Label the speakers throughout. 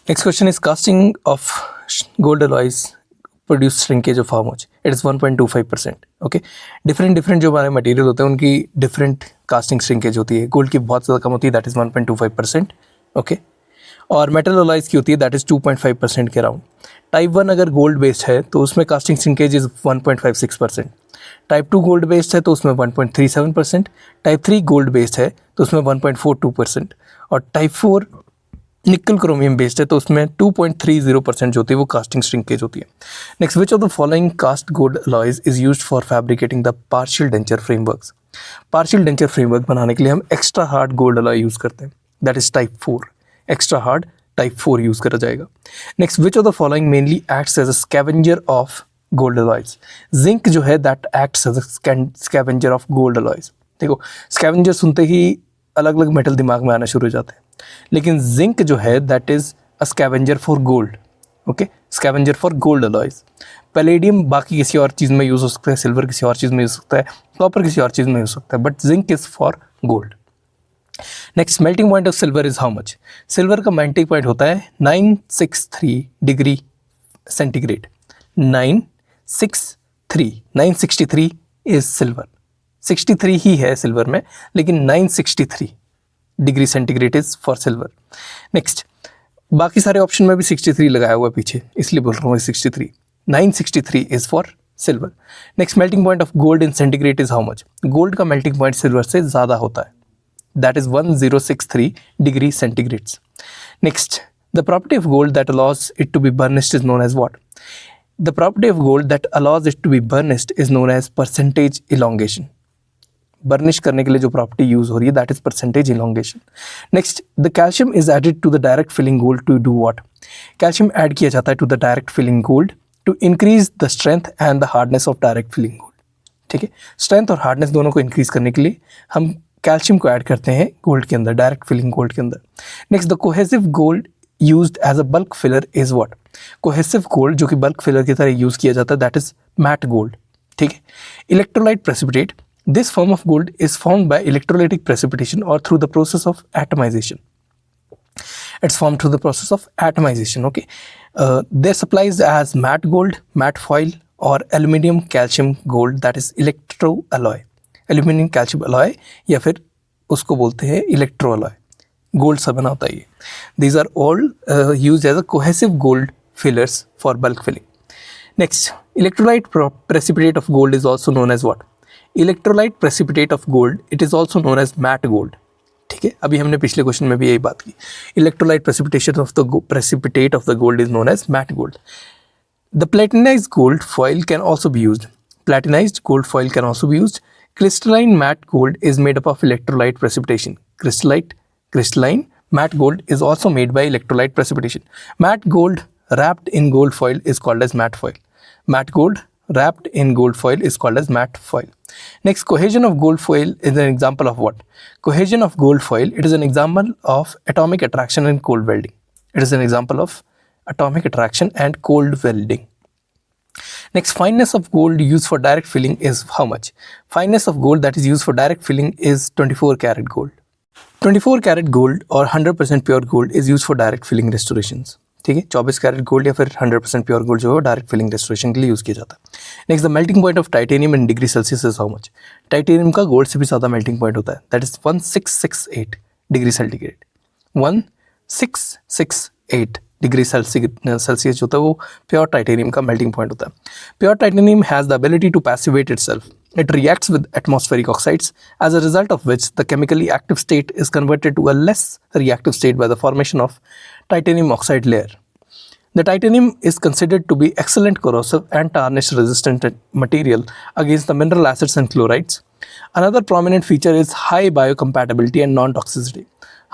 Speaker 1: Next question is casting of gold alloys produce shrinkage of how much? It is 1.25%. Okay, different जो हमारे material होते हैं उनकी different casting shrinkage होती है. गोल्ड की बहुत ज़्यादा कम होती है, दैट इज़ 1.25%. ओके, और मेटल अलॉयज़ की होती है दैट इज़ 2.5% के अराउंड. टाइप 1 अगर गोल्ड बेस्ड है तो उसमें casting shrinkage is 1.56%. Type 2 gold based है तो उसमें 1.37%. टाइप 3 गोल्ड बेस्ड है तो उसमें 1.42%. और टाइप 4 निकल क्रोमियम बेस्ड है तो उसमें 2.30% जो होती है वो कास्टिंग श्रिंकेज होती है. Next, which of the following cast gold alloys is used for fabricating the partial denture frameworks? Partial denture framework बनाने के लिए हम extra hard gold alloy use करते हैं, that is type 4. Extra hard type 4 use करा जाएगा. Next, which of the following mainly acts as a scavenger of gold alloys? Zinc जो है that acts as a scavenger of gold alloys. देखो, scavenger सुनते ही अलग अलग मेटल दिमाग में आना शुरू हो जाते हैं, लेकिन जिंक जो है that is a scavenger for gold. Okay, scavenger for gold alloys. Palladium बाकी किसी और चीज़ में यूज़ हो सकता है, सिल्वर किसी और चीज़ में यूज़ हो सकता है, कॉपर किसी और चीज़ में यूज़ हो सकता है, but zinc is for gold. Next, melting point of silver is how much? Silver का मेल्टिंग पॉइंट होता है 963 डिग्री सेंटीग्रेड. 963 is silver. 63 ही है सिल्वर में, लेकिन 963 degree centigrade is for silver. Next, बाकी सारे ऑप्शन में भी 63 लगाया हुआ है पीछे, इसलिए बोल रहा हूँ 63. 963 is for silver. Next, melting point of gold in centigrade is how much? Gold का मेल्टिंग पॉइंट सिल्वर से ज़्यादा होता है, that is 1063 degree centigrades. Next, the property of gold that allows it to be burnished is known as what? The property of gold that allows it to be burnished is known as percentage elongation. Burnish करने के लिए जो property use हो रही है that is percentage elongation. Next, the calcium is added to the direct filling gold to do what? Calcium add किया जाता है to the direct filling gold to increase the strength and the hardness of direct filling gold. ठीक है, strength और hardness दोनों को increase करने के लिए हम कैल्शियम को ऐड करते हैं गोल्ड के अंदर, डायरेक्ट फिलिंग गोल्ड के अंदर. Next, the cohesive gold used as a bulk filler is what? Cohesive gold जो कि बल्क फिलर की तरह यूज किया जाता है दैट इज मैट गोल्ड. ठीक है. Electrolyte precipitate. This form of gold is formed by electrolytic precipitation or through the process of atomization. It's formed through the process of atomization. Okay, they're supplied as matte gold, matte foil, or aluminium calcium gold, that is electroalloy. Aluminium calcium alloy या फिर उसको बोलते हैं electroalloy. Gold से बना होता है ये. These are all used as a cohesive gold fillers for bulk filling. Next, electrolyte precipitate of gold is also known as what? Electrolyte precipitate of gold it is also known as mat gold. ठीक है, अभी हमने पिछले question में भी यही बात की. Electrolyte precipitation of the precipitate of the gold is known as mat gold. The platinised gold foil can also be used. Platinised gold foil can also be used. Crystalline mat gold is made up of electrolyte precipitation. Crystalline mat gold is also made by electrolyte precipitation. Mat gold wrapped in gold foil is called as matte foil. Matte gold wrapped in gold foil is called as matte foil. Next, cohesion of gold foil is an example of what? Cohesion of gold foil, it is an example of atomic attraction and cold welding. It is an example of atomic attraction and cold welding. Next, fineness of gold used for direct filling is how much? Fineness of gold that is used for direct filling is 24 karat gold. 24 karat gold or 100% pure gold is used for direct filling restorations. ठीक है, 24 carat gold या फिर 100% pure gold जो है direct filling restoration के लिए use किया जाता है. Next, the melting point of titanium in degree Celsius is how much? Titanium का गोल्ड से भी ज़्यादा मेल्टिंग पॉइंट होता है, that is 1668 degree centigrade. 1668 degree Celsius जो होता है वो प्योर टाइटेनियम का मेल्टिंग पॉइंट होता है. Pure titanium has the ability to passivate itself. It reacts with atmospheric oxides, as a result of which the chemically active state is converted to a less reactive state by the formation of titanium oxide layer. The titanium is considered to be excellent corrosive and tarnish resistant material against the mineral acids and chlorides. Another prominent feature is high biocompatibility and non-toxicity.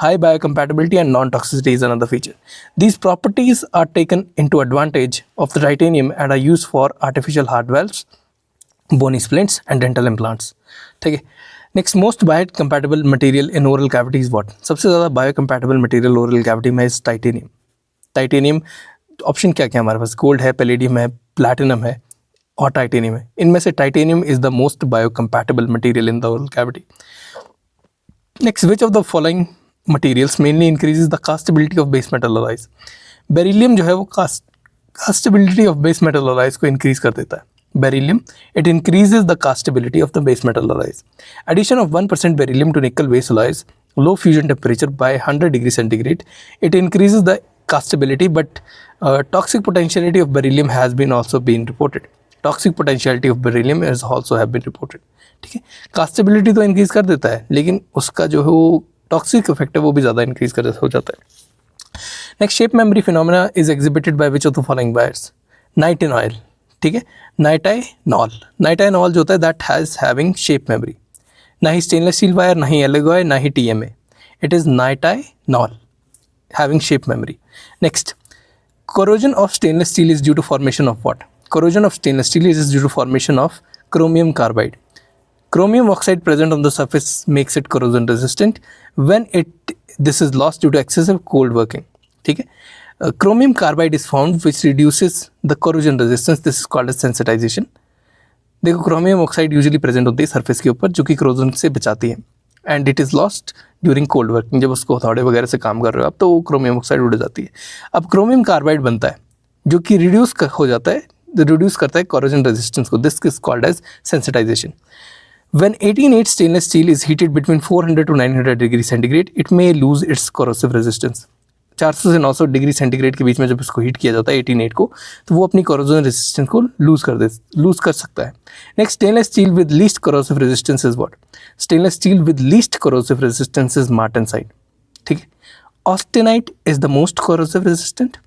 Speaker 1: High biocompatibility and non-toxicity is another feature. These properties are taken into advantage of the titanium and are used for artificial heart valves, bony splints and dental implants. ठीक है. Next, most biocompatible material in oral cavity is what? सबसे ज़्यादा biocompatible material oral cavity में is titanium. Titanium option क्या क्या हमारे पास? Gold है, palladium है, प्लैटिनम है और टाइटेनियम है. इनमें से titanium is the most biocompatible material in the oral cavity. Next, which of the following materials mainly increases the castability of base metal alloys? Beryllium जो है वो कास्टेबिलिटी ऑफ बेस मेटल अलॉयज को increase कर देता है. Beryllium, it increases the castability of the base metal alloys. Addition of 1% beryllium to nickel base alloys, low fusion temperature by 100 degrees centigrade, it increases the castability, but toxic potentiality of beryllium has been also been reported. Toxic potentiality of beryllium has also have been reported. ठीक है, कास्टेबिलिटी तो increase कर देता है, लेकिन उसका जो है वो टॉक्सिक इफेक्ट है वो भी ज़्यादा इंक्रीज कर हो जाता है. Next, shape memory phenomena is exhibited by which of the following wires? Nitinol. ठीक है, नाइटाइनॉल. नाइटाइनॉल जो होता है that has having shape memory. ना ही स्टेनलेस स्टील वायर, ना ही एलॉय, ना ही TMA. It is nitinol having shape memory. Next, corrosion of stainless steel is due to formation of what? Corrosion of stainless steel is due to formation of chromium carbide. Chromium oxide present on the surface makes it corrosion resistant when this is lost due to excessive cold working. ठीक है, chromium carbide is found which reduces the corrosion resistance. This is called as sensitization. देखो, chromium oxide usually present होती है surface के ऊपर जो कि corrosion से बचाती है, and it is lost during cold working. जब उसको हथौड़े वगैरह से काम कर रहे हो आप तो वो chromium oxide उड़ जाती है. अब chromium carbide बनता है जो कि हो जाता है, रिड्यूस करता है corrosion resistance को. This is called as sensitization. When 18-8 stainless steel is heated between 400 to 900 degrees centigrade, it may lose its corrosive resistance. 400 से 900 डिग्री सेंटीग्रेड के बीच में जब इसको हीट किया जाता है 18-8 को, तो वो अपनी corrosion resistance को लूज कर सकता है. Next, stainless steel with least corrosive resistance is what? Stainless steel with least corrosive resistance is martensite. ठीक है, austenite is the most corrosive resistant.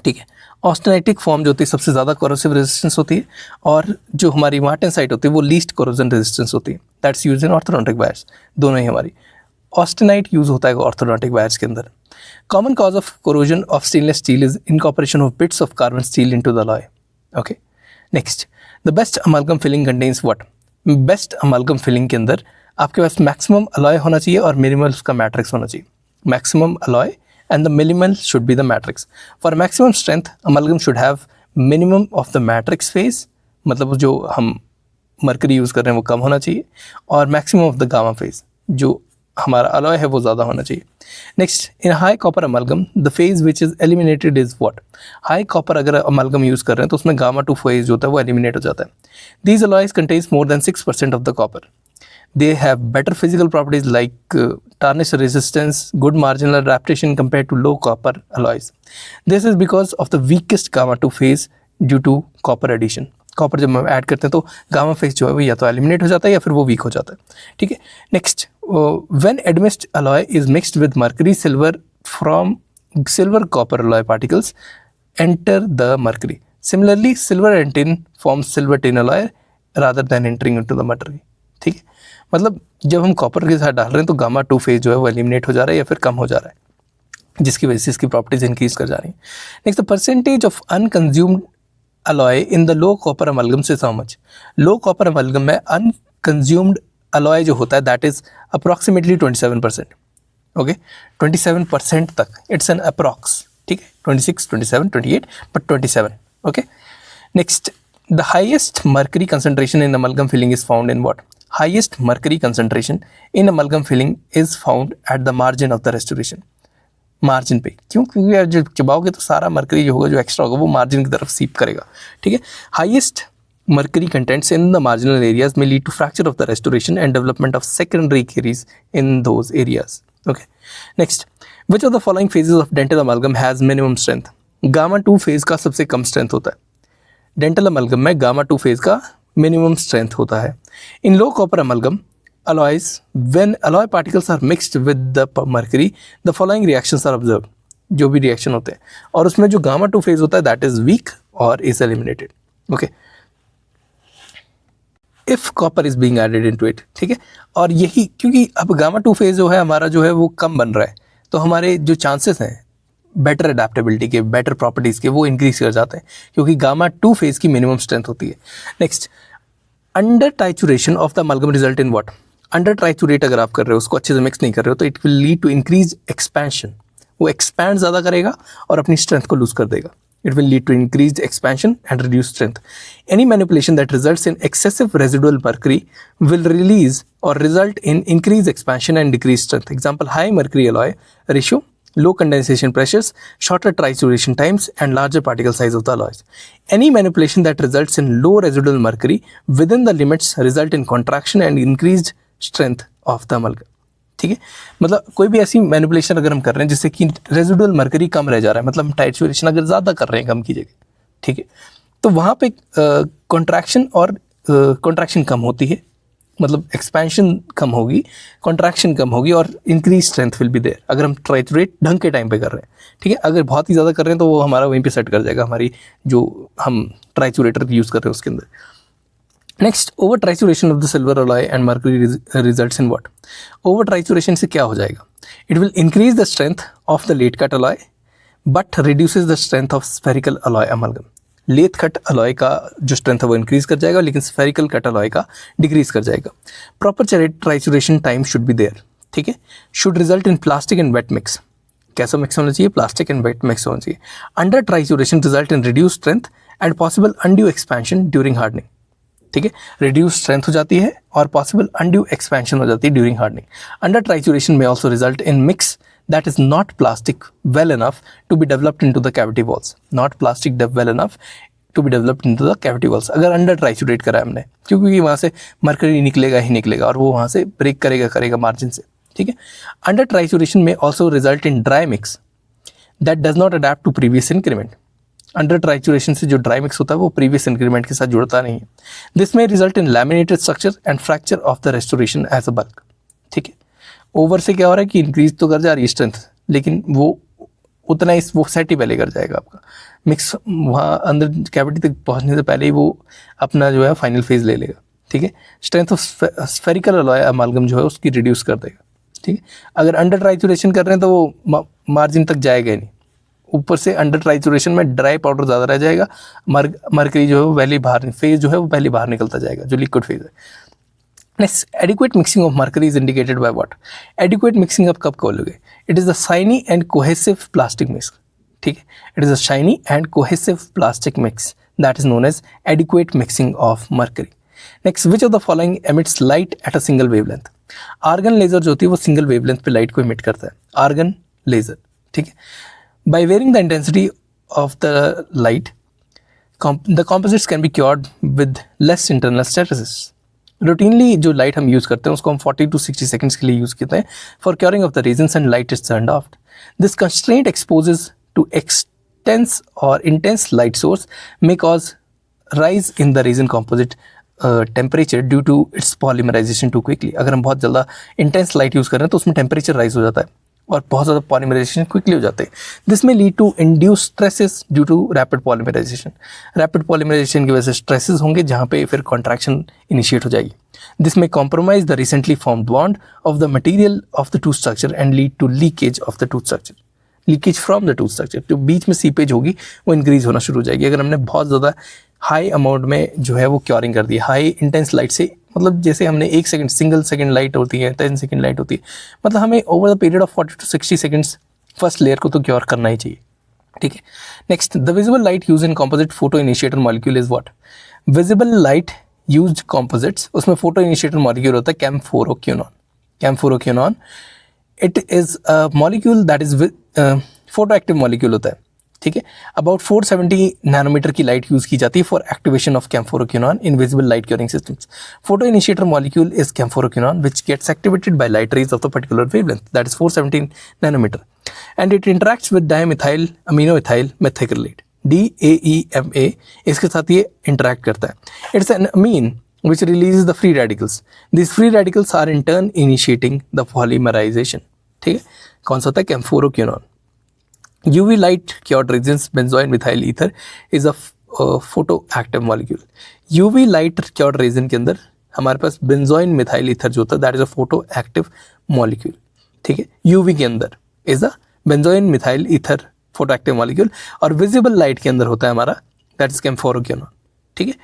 Speaker 1: ठीक है, ऑस्टेनाइटिक फॉर्म जो होती है सबसे ज़्यादा corrosive resistance होती है, और जो हमारी मार्टेनसाइट होती है वो लीस्ट corrosion resistance होती है. That's use in orthodontic wires. दोनों ही हमारी. ऑस्टेनाइट यूज होता है ऑर्थोडोंटिक वायर्स के अंदर. Common cause of corrosion of stainless steel is incorporation of bits of carbon steel into the alloy. Okay. Next, the best amalgam filling contains what? Best amalgam filling के अंदर आपके पास maximum alloy होना चाहिए और minimal उसका matrix होना चाहिए. Maximum alloy and the minimal should be the matrix. For maximum strength, amalgam should have minimum of the matrix phase, मतलब जो हम मरकरी यूज़ कर रहे हैं वो कम होना चाहिए, और maximum of the gamma phase, जो हमारा अलॉय है वो ज़्यादा होना चाहिए. Next, in high copper amalgam the phase which is eliminated is what? High copper अगर अमलगम यूज़ कर रहे हैं तो उसमें गामा 2 फेज जो होता है वो एलिमिनेट हो जाता है. These alloys contains more than 6% of the copper. They have better physical properties like tarnish resistance, good marginal adaptation compare to low copper alloys. This is because of the weakest gamma 2 phase due to copper addition. Copper जब हम add करते हैं तो gamma phase जो है वो या तो एलिमिनेट हो जाता है या फिर वो वीक हो जाता है. ठीक है, next, when admixed alloy is mixed with mercury silver from silver copper alloy particles enter the mercury. Similarly silver and tin form silver tin alloy rather than entering into the mercury. ठीक है, मतलब जब हम copper के साथ डाल रहे हैं तो गामा 2 फेज जो है वो एलिमिनेट हो जा रहा है या फिर कम हो जा रहा है, जिसकी वजह से इसकी प्रॉपर्टीज इंक्रीज कर जा रही हैं. Next, the percentage of unconsumed alloy in the low copper amalgam से how much? Low copper amalgam में unconsumed alloy जो होता है that is approximately 27%. Okay, 27% तक. It's an approx. ठीक है, 26, 27, 28, but 27. Okay. Next, the highest mercury concentration in amalgam filling is found in what? Highest mercury concentration in amalgam filling is found at the margin of the restoration. Margin पे. क्यों? क्योंकि यार जब चबाओगे तो सारा mercury जो होगा जो एक्स्ट्रा होगा वो मार्जिन की तरफ सीप करेगा. ठीक है, highest mercury contents in the marginal areas में lead to fracture of the restoration and development of secondary caries in those areas. Okay, next, which of the following phases of dental amalgam has minimum strength? Gamma 2 phase का सबसे कम strength होता है. Dental amalgam में gamma 2 phase का minimum strength होता है. In low copper amalgam alloys, when alloy particles are mixed with the mercury, the following reactions are observed. जो भी रिएक्शन होते हैं, और उसमें जो गामा 2 फेज होता है that is weak or is eliminated. Okay. If copper is being added into it. ठीक है, और यही क्योंकि अब गामा 2 फेज जो है हमारा जो है वो कम बन रहा है, तो हमारे जो चांसेस हैं बेटर एडेप्टेबिलिटी के, बेटर प्रॉपर्टीज़ के, वो इंक्रीज कर जाते हैं क्योंकि गामा 2 फेज की मिनिमम स्ट्रेंथ होती है. Next, under trituration of the amalgam result in what? Under triturate अगर आप कर रहे हो, उसको अच्छे से मिक्स नहीं कर रहे हो, तो it will lead to increase expansion. वो एक्सपैंड ज़्यादा करेगा और अपनी स्ट्रेंथ को लूज कर देगा. It will lead to increase expansion and reduce strength. Any manipulation that results in excessive residual mercury will release और result in increase expansion and decrease strength. Example, high mercury alloy ratio low condensation pressures, shorter trituration times, and larger particle size of the alloys. Any manipulation that results in low residual mercury within the limits result in contraction and increased strength of the amalgam. ठीक है, मतलब कोई भी ऐसी manipulation अगर हम कर रहे हैं जिससे कि रेजिडुअल मर्करी कम रह जा रहा है, मतलब हम टाइट्रेशन अगर ज़्यादा कर रहे हैं कम की जगह, ठीक है, तो वहाँ पे कॉन्ट्रैक्शन और कॉन्ट्रैक्शन कम होती है, मतलब एक्सपेंशन कम होगी, कॉन्ट्रैक्शन कम होगी और increase strength will be there अगर हम ट्राइचुरेट ढंग के टाइम पे कर रहे हैं, ठीक है। अगर बहुत ही ज़्यादा कर रहे हैं तो वो हमारा वहीं पे सेट कर जाएगा, हमारी जो हम ट्राइचुरेटर यूज़ कर रहे हैं उसके अंदर। Next, over trituration of the silver alloy and mercury results in what? Over trituration से क्या हो जाएगा? It will increase the strength of the lathe cut alloy but reduces the strength of spherical alloy amalgam. Lathe cut alloy का जो strength है वो increase कर जाएगा, लेकिन स्फेरिकल कट अलॉय का डिक्रीज कर जाएगा। Proper trituration time should be there, ठीक है। Should result in plastic and wait mix. कैसा मिक्स होना चाहिए? प्लास्टिक एंड वेट मिक्स होना चाहिए। Under trituration result in reduce strength and possible undue expansion during hardening, ठीक है। रिड्यूस स्ट्रेंथ हो जाती है और पॉसिबल अनड्यू एक्सपेंशन हो जाती है ड्यूरिंग हार्डनिंग। अंडर ट्राइचुरेशन में also result in mix that is not plastic well enough to be developed into the cavity walls, not plastic well enough to be developed into the cavity walls। अगर under ट्राइचुरेट करा है हमने, क्योंकि वहाँ से mercury निकलेगा ही निकलेगा और वो वहाँ से ब्रेक करेगा मार्जिन से, ठीक है। अंडर ट्राइचुरेशन में also result in dry mix that does not adapt to previous increment. Under trituration से जो ड्राई मिक्स होता है वो प्रीवियस इंक्रीमेंट के साथ जुड़ता नहीं है। दिस में result in laminated structure and fracture of the restoration as a bulk, ठीक है। ओवर से क्या हो रहा है कि इंक्रीज तो कर जा रही है स्ट्रेंथ, लेकिन वो उतना ही वो सेट ही पहले कर जाएगा आपका मिक्स, वहाँ अंदर कैविटी तक पहुँचने से पहले ही वो अपना जो है फाइनल फेज ले लेगा, ठीक है। स्ट्रेंथ ऑफ स्फेरिकल अलॉय अमालगम जो है उसकी रिड्यूस कर देगा, ठीक है। अगर अंडर ट्राइचुरेशन कर रहे हैं तो वो मार्जिन तक जाएगा ही नहीं, ऊपर से अंडर ट्राइचुरेशन में ड्राई पाउडर ज़्यादा रह जाएगा, मर्करी जो है वो पहले बाहर फेज जो है वो पहले बाहर निकलता जाएगा, जो लिक्विड फेज है। Next, adequate mixing of mercury is indicated by what? Adequate mixing आप कब बोलोगे? It is the shiny and cohesive plastic mix, ठीक है। It is a shiny and cohesive plastic mix that is known as adequate mixing of mercury. Next, which of the following emits light at a single wavelength? Argon laser जो होती है वो single wavelength पे light को emit करता है, argon laser, ठीक है। By varying the intensity of the light the composites can be cured with less internal stresses. Routinely जो लाइट हम यूज़ करते हैं उसको हम 40 to 60 सेकेंड्स के लिए यूज़ करते हैं for curing of the resins and light is turned off. This constraint exposes to extents और intense light source may cause rise in the resin composite temperature due to its polymerization too quickly. अगर हम बहुत ज़्यादा intense light use कर रहे हैं तो उसमें टेम्परेचर राइज हो जाता है और बहुत ज़्यादा पॉलीमराइजेशन क्विकली हो जाते हैं। दिस में lead to induce stresses due to rapid polymerisation. Rapid polymerisation की वजह से स्ट्रेसेस होंगे जहाँ पे फिर कॉन्ट्रैक्शन इनिशिएट हो जाएगी। दिस में compromise the recently formed bond of the material of the tooth structure and lead to leakage of the tooth structure, leakage from the tooth structure. जो बीच में सीपेज होगी वो इंक्रीज होना शुरू हो जाएगी अगर हमने बहुत ज़्यादा हाई अमाउंट में जो है वो क्योरिंग कर दी, हाई इंटेंस लाइट से, मतलब जैसे हमने 1 सेकंड सिंगल सेकंड लाइट होती है, 10 सेकंड लाइट होती है, मतलब हमें over the period of 40 to 60 seconds first layer को तो क्योर करना ही चाहिए, ठीक है। Next, the visible light use in composite photo initiator molecule is what? Visible light used composites, उसमें फोटो इनिशिएटर मॉलिक्यूल होता है camphorquinone. Camphorquinone it is a molecule that is photo active molecule होता है, ठीक है। अबाउट 470 नैनोमीटर की light use की जाती है for activation of camphorquinone in visible light curing systems. Photo initiator molecule is camphorquinone which gets activated by light rays of the particular wavelength that is 470 nanometer and it interacts with dimethyl aminoethyl methacrylate DAEMA, इसके साथ ये interact करता है। It's an amine which releases the free radicals. These free radicals are in turn initiating the polymerization, ठीक है। कौन सा होता है? कैम्फोरोक्विनोन। UV light cured resins benzoin methyl ether is a photoactive molecule. UV light cured resin के अंदर हमारे पास benzoin methyl ether जो होता है that is a photoactive molecule, ठीक है। UV के अंदर is a benzoin methyl ether photoactive molecule और visible light के अंदर होता है हमारा that is कैम्फोरोक्विनोन, ठीक है।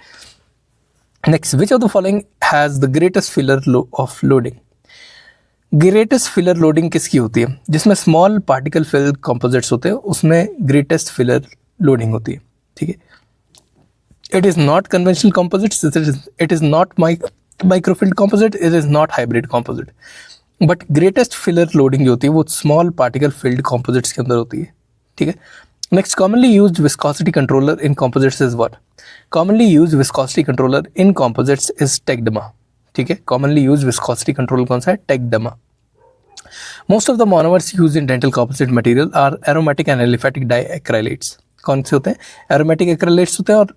Speaker 1: Next, which of the following has the greatest filler of loading? Greatest filler loading किसकी होती है? जिसमें स्मॉल पार्टिकल फिल कंपोजिट्स होते हैं उसमें ग्रेटेस्ट फिलर लोडिंग होती है, ठीक है। It is not conventional composites, it is not microfilled composite, it is not hybrid composite. But greatest filler loading जो होती है वो स्मॉल पार्टिकल फिल्ड कॉम्पोजिट्स के अंदर होती है, ठीक है। Next, commonly used viscosity controller in composites is what? Commonly used viscosity controller in composites is TEGDMA, ठीक है। कॉमनली यूज्ड विस्कोसिटी कंट्रोलर कौन सा है? TEGDMA. Most of the monomers used in dental composite material are aromatic and aliphatic diacrylates. कौन से होते हैं? Aromatic एक्राइलेट्स होते हैं और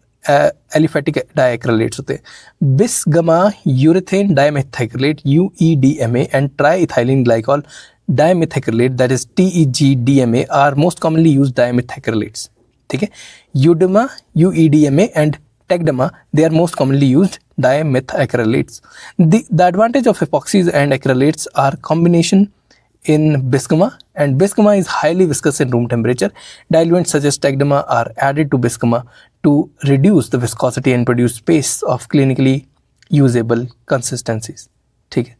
Speaker 1: एलिफेटिक डाइएक्राइलेट्स होते हैं। BisGMA urethane dimethacrylate UEDMA and tri ethylene glycol dimethacrylate that is TEGDMA are most commonly used dimethacrylates, ठीक है। UEDMA UEDMA and TEGDMA they are most commonly used dimethacrylates. The advantage of epoxies and acrylates are combination in bisgama, and bisgama is highly viscous in room temperature. Diluents such as Tegdama are added to bisgama to reduce the viscosity and produce paste of clinically usable consistencies, ठीक है।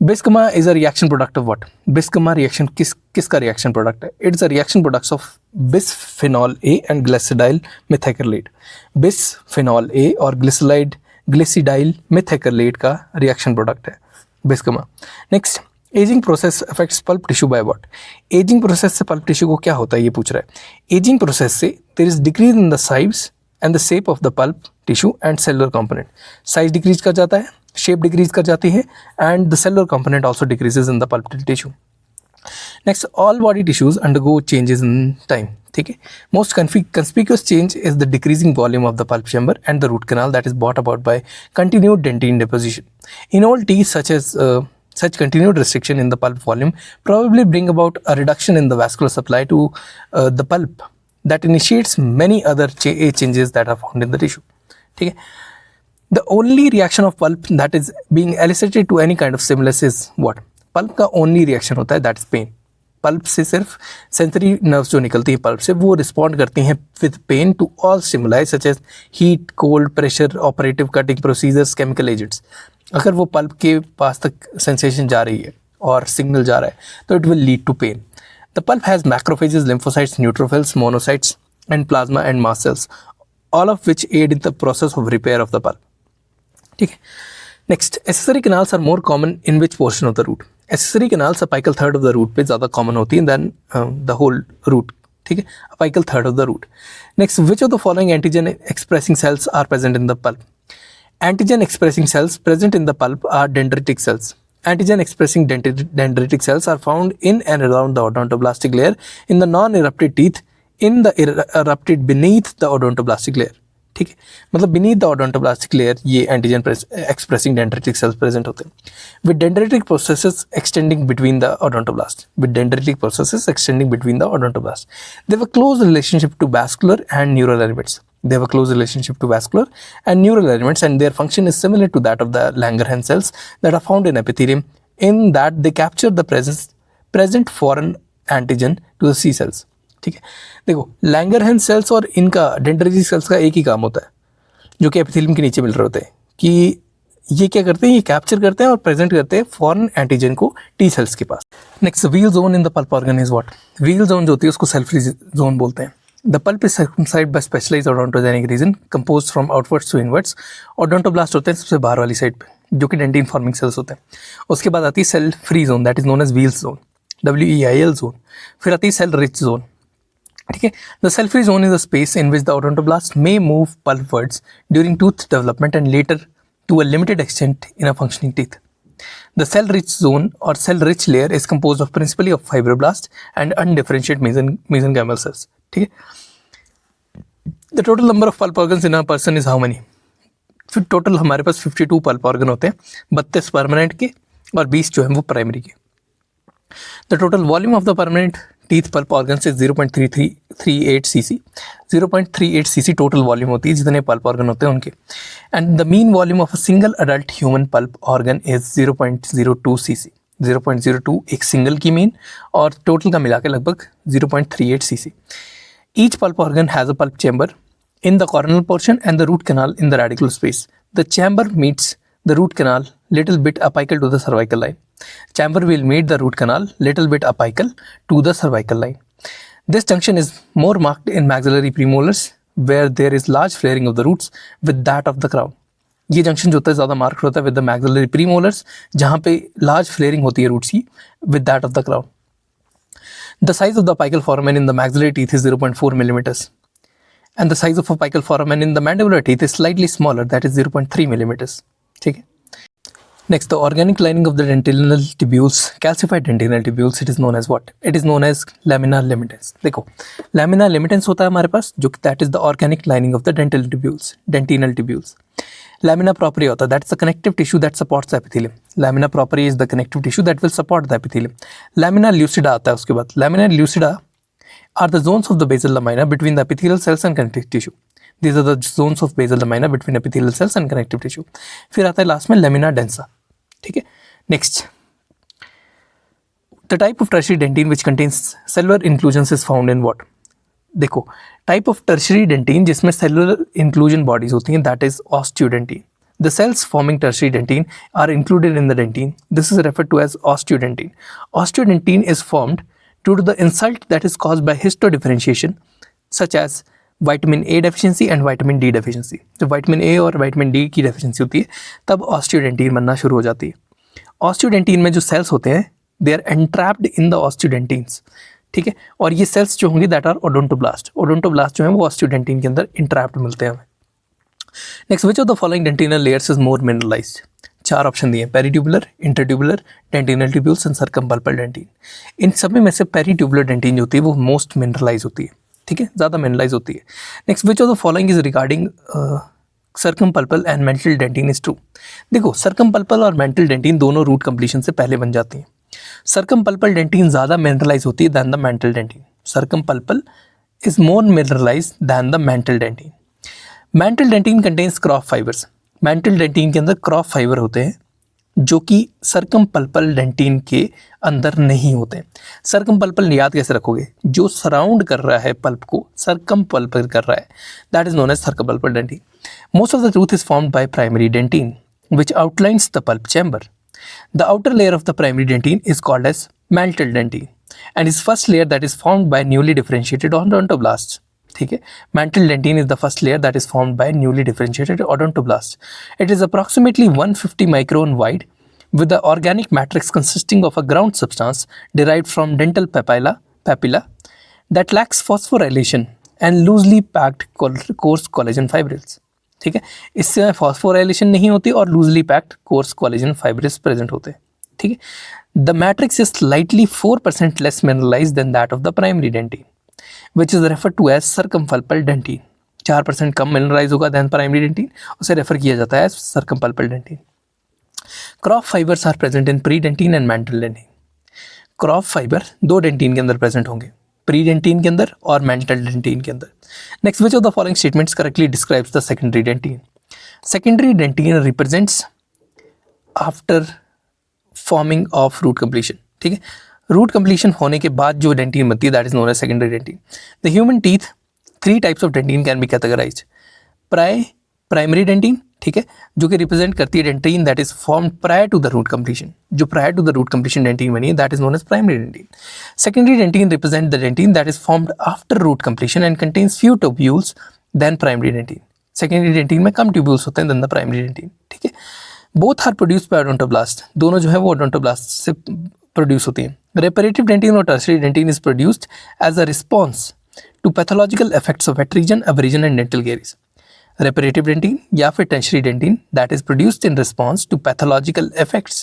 Speaker 1: Bisgama is a reaction product of what? Bisgama reaction किसका reaction product है? It's a reaction products of bisphenol A and glycidyl methacrylate. Bisphenol A और glycidyl methacrylate का reaction product है Bisgama. Next, ageing process affects pulp tissue by what? Ageing process से pulp tissue को क्या होता है ये पूछ रहा है। एजिंग प्रोसेस से there is decrease in the size and the shape of the pulp tissue and cellular component. Size decrease कर जाता है, शेप डिक्रीज कर जाती है and the cellular component also decreases in the pulp tissue. Next, all body tissues undergo changes in time, ठीक है। Most conspicuous change is the decreasing volume of the pulp chamber and the root canal that is brought about by continued dentine deposition. In all teeth such continued restriction in the pulp volume probably bring about a reduction in the vascular supply to the pulp that initiates many other changes that are found in the tissue, ठीक है। The only reaction of pulp that is being elicited to any kind of stimulus is what? Pulp का only reaction होता है that is pain. Pulp से सिर्फ sensory nerves जो निकलती हैं पल्प से वो रिस्पॉन्ड करती हैं with pain to all stimuli such as heat, cold, pressure, operative cutting procedures, chemical agents. अगर वो पल्प के पास तक सेंसेशन जा रही है और सिग्नल जा रहा है तो it will lead to pain. The pulp has macrophages, lymphocytes, neutrophils, monocytes and plasma and mast cells, all of which aid in the process of repair of the pulp, ठीक है। Next, accessory canals are more common in which portion of the root? Accessory canals apical third of the root पे ज़्यादा common होती है then the whole root, ठीक है। Apical third of the root. Next, which of the following antigen expressing cells are present in the pulp? Antigen expressing cells present in the pulp are dendritic cells. Antigen expressing dendritic cells are found in and around the odontoblastic layer, in the non-erupted teeth, in the erupted beneath the odontoblastic layer, ठीक है। मतलब beneath the odontoblastic layer ये antigen expressing dendritic cells present होते हैं with dendritic processes extending between the odontoblast. They have a close relationship to vascular and neural elements. And their function is similar to that of the Langerhans cells that are found in epithelium, in that they capture the present foreign antigen to the C cells, ठीक है। देखो, Langerhans cells और इनका dendritic cells का एक ही काम होता है जो कि एपिथेलियम के नीचे मिल रहे होते हैं कि ये क्या करते हैं, ये कैप्चर करते हैं और प्रेजेंट करते हैं फॉरेन एंटीजन को टी सेल्स के पास। Next, Weil zone in the pulp organ is what? Weil zone जो होती है उसको सेल्फ जोन बोलते हैं। The pulp is circumscribed by specialized odontogenic region composed from outwards to inwards. Odontoblast होते हैं सबसे बाहर वाली साइड पे जो कि डेंटिन फॉर्मिंग सेल्स होते हैं। उसके बाद आती है cell free zone that is known as Weil zone, WEIL zone. फिर आती है सेल रिच जोन, ठीक है। The cell free zone is a space in which the odontoblast may move pulpwards during tooth development and later to a limited extent in a functioning teeth. The cell rich zone or cell rich layer is composed of principally of fibroblast and undifferentiated mesenchymal cells, ठीक है। The total number of pulp organs in a person is how many? फिर total हमारे पास 52 pulp organ होते हैं, 32 permanent के और 20 जो हैं वो प्राइमरी के। The total volume of the permanent teeth pulp organs is 0.38 cc. 0.38 cc total volume होती है जितने पल्प ऑर्गन होते हैं उनके। And the mean volume of a single adult human pulp organ is 0.02 cc. 0.02 एक सिंगल की mean और total का मिला के लगभग 0.38 cc. Each pulp organ has a pulp chamber in the coronal portion and the root canal in the radicular space. The chamber meets the root canal little bit apical to the cervical line. Chamber will meet the root canal little bit apical to the cervical line. This junction is more marked in maxillary premolars where there is large flaring of the roots with that of the crown. ये junction जो होता है ज़्यादा mark होता है with the maxillary premolars, जहाँ पे large flaring होती है रूट्स की with that of the crown. The size of the apical foramen in the maxillary teeth is 0.4 millimeters, and the size of apical foramen in the mandibular teeth is slightly smaller, that is 0.3 millimeters. ठीक है. Next, the organic lining of the dentinal tubules, calcified dentinal tubules, it is known as what? It is known as lamina limitans. देखो, lamina limitans होता है हमारे पास, जो कि that is the organic lining of the dentinal tubules. Lamina propria होता है, that is the connective tissue that supports the epithelium. Lamina propria is the connective tissue that will support the epithelium. Lamina lucida आता है उसके बाद. Lamina lucida are the zones of the basal lamina between the epithelial cells and connective tissue. These are the zones of basal lamina between epithelial cells and connective tissue. फिर आता है last में lamina densa. ठीक है. Next, the type of tertiary dentine which contains cellular inclusions is found in what? देखो, type of tertiary dentine जिसमें cellular inclusion bodies होती हैं, that is osteodentine. The cells forming tertiary dentine are included in the dentine. This is referred to as osteodentine. Osteodentine is formed due to the insult that is caused by histodifferentiation, such as vitamin A deficiency and vitamin D deficiency. जब vitamin A और vitamin D की deficiency होती है तब osteodentine बनना शुरू हो जाती है. Osteodentine में जो cells होते हैं they are entrapped in the osteodentines. ठीक है. और ये cells जो होंगी that are odontoblast. Odontoblast जो है वो osteodentine के अंदर entrapped मिलते हैं हमें. Next, which of the following dentinal layers is more mineralized? चार ऑप्शन दिए, पेरीट्यूबुलर, इंटरट्यूबुलर, डेंटिनल ट्यूब्यूल्स एंड सर्कमपल्पल डेंटिन. इन सब में से पेरीट्यूबुलर डेंटिन जो होती है वो मोस्ट मिनरलाइज होती है. ठीक है, ज़्यादा मिनरलाइज होती है. Next, which of the following is regarding circumpulpal and mantle dentin is true? देखो, सर्कमपल्पल और मेंटल डेंटिन दोनों रूट कंप्लीशन से पहले बन जाती हैं. सर्कमपल्पल डेंटिन ज़्यादा मिनरलाइज होती है than the mantle dentin. Circumpulpal is more mineralize than the mantle dentin. Mantle dentin contains Korff fibers. Mantle dentin के अंदर क्रॉफ फाइबर होते हैं जो कि सर्कमपल्पल डेंटिन के अंदर नहीं होते. सर्कमपल्पल याद कैसे रखोगे? जो सराउंड कर रहा है पल्प को, सर्कमपल्पल कर रहा है, that is known as circumpulpal dentin. Most of the tooth is formed by primary dentin which outlines the pulp chamber. The outer layer of the primary dentin is called as mantle dentin and is first layer that is formed by newly differentiated odontoblast. ठीक है, mantle dentin is the first layer that is formed by newly differentiated odontoblast. It is approximately 150 micron wide with the organic matrix consisting of a ground substance derived from dental papilla that lacks phosphorylation and loosely packed coarse collagen fibrils. ठीक है, इससे phosphorylation नहीं होती और loosely packed coarse collagen fibrils present होते हैं. ठीक है, the matrix is slightly 4% less mineralized than that of the primary dentine, which is referred to as circumpulpal dentine. 4% कम mineralized होगा than primary dentine, उसे रेफर किया जाता है circumpulpal dentine. Korff fibers are present in pre dentin and mantle dentin. Korff fiber दो dentin के अंदर present होंगे, प्री डेंटिन के अंदर और मेंटल डेंटिन के अंदर. Next, which of the following statements correctly describes the secondary dentin? Secondary dentin represents after forming of root completion. ठीक है, रूट कंप्लीशन होने के बाद जो डेंटिन बनती है that is known as secondary dentin. The human teeth, 3 types of dentin can be categorized. Primary dentin, ठीक है, जो कि रिप्रेजेंट करती है dentin that is formed prior to the root completion. जो prior to the root completion dentin बनी है that is known as primary dentin. Secondary dentin represent the dentin that is formed after root completion and contains few tubules than primary dentin. Secondary dentin में कम tubules होते हैं then the primary dentin. ठीक है, both are produced by odontoblast. दोनों जो है वो odontoblast से प्रोड्यूस होती हैं. रेपरेटिव डेंटिन और tertiary dentin is produced as a response to pathological effects of attrition, abrasion and dental caries. Reparative dentin या फिर tertiary dentin that is produced in response to pathological effects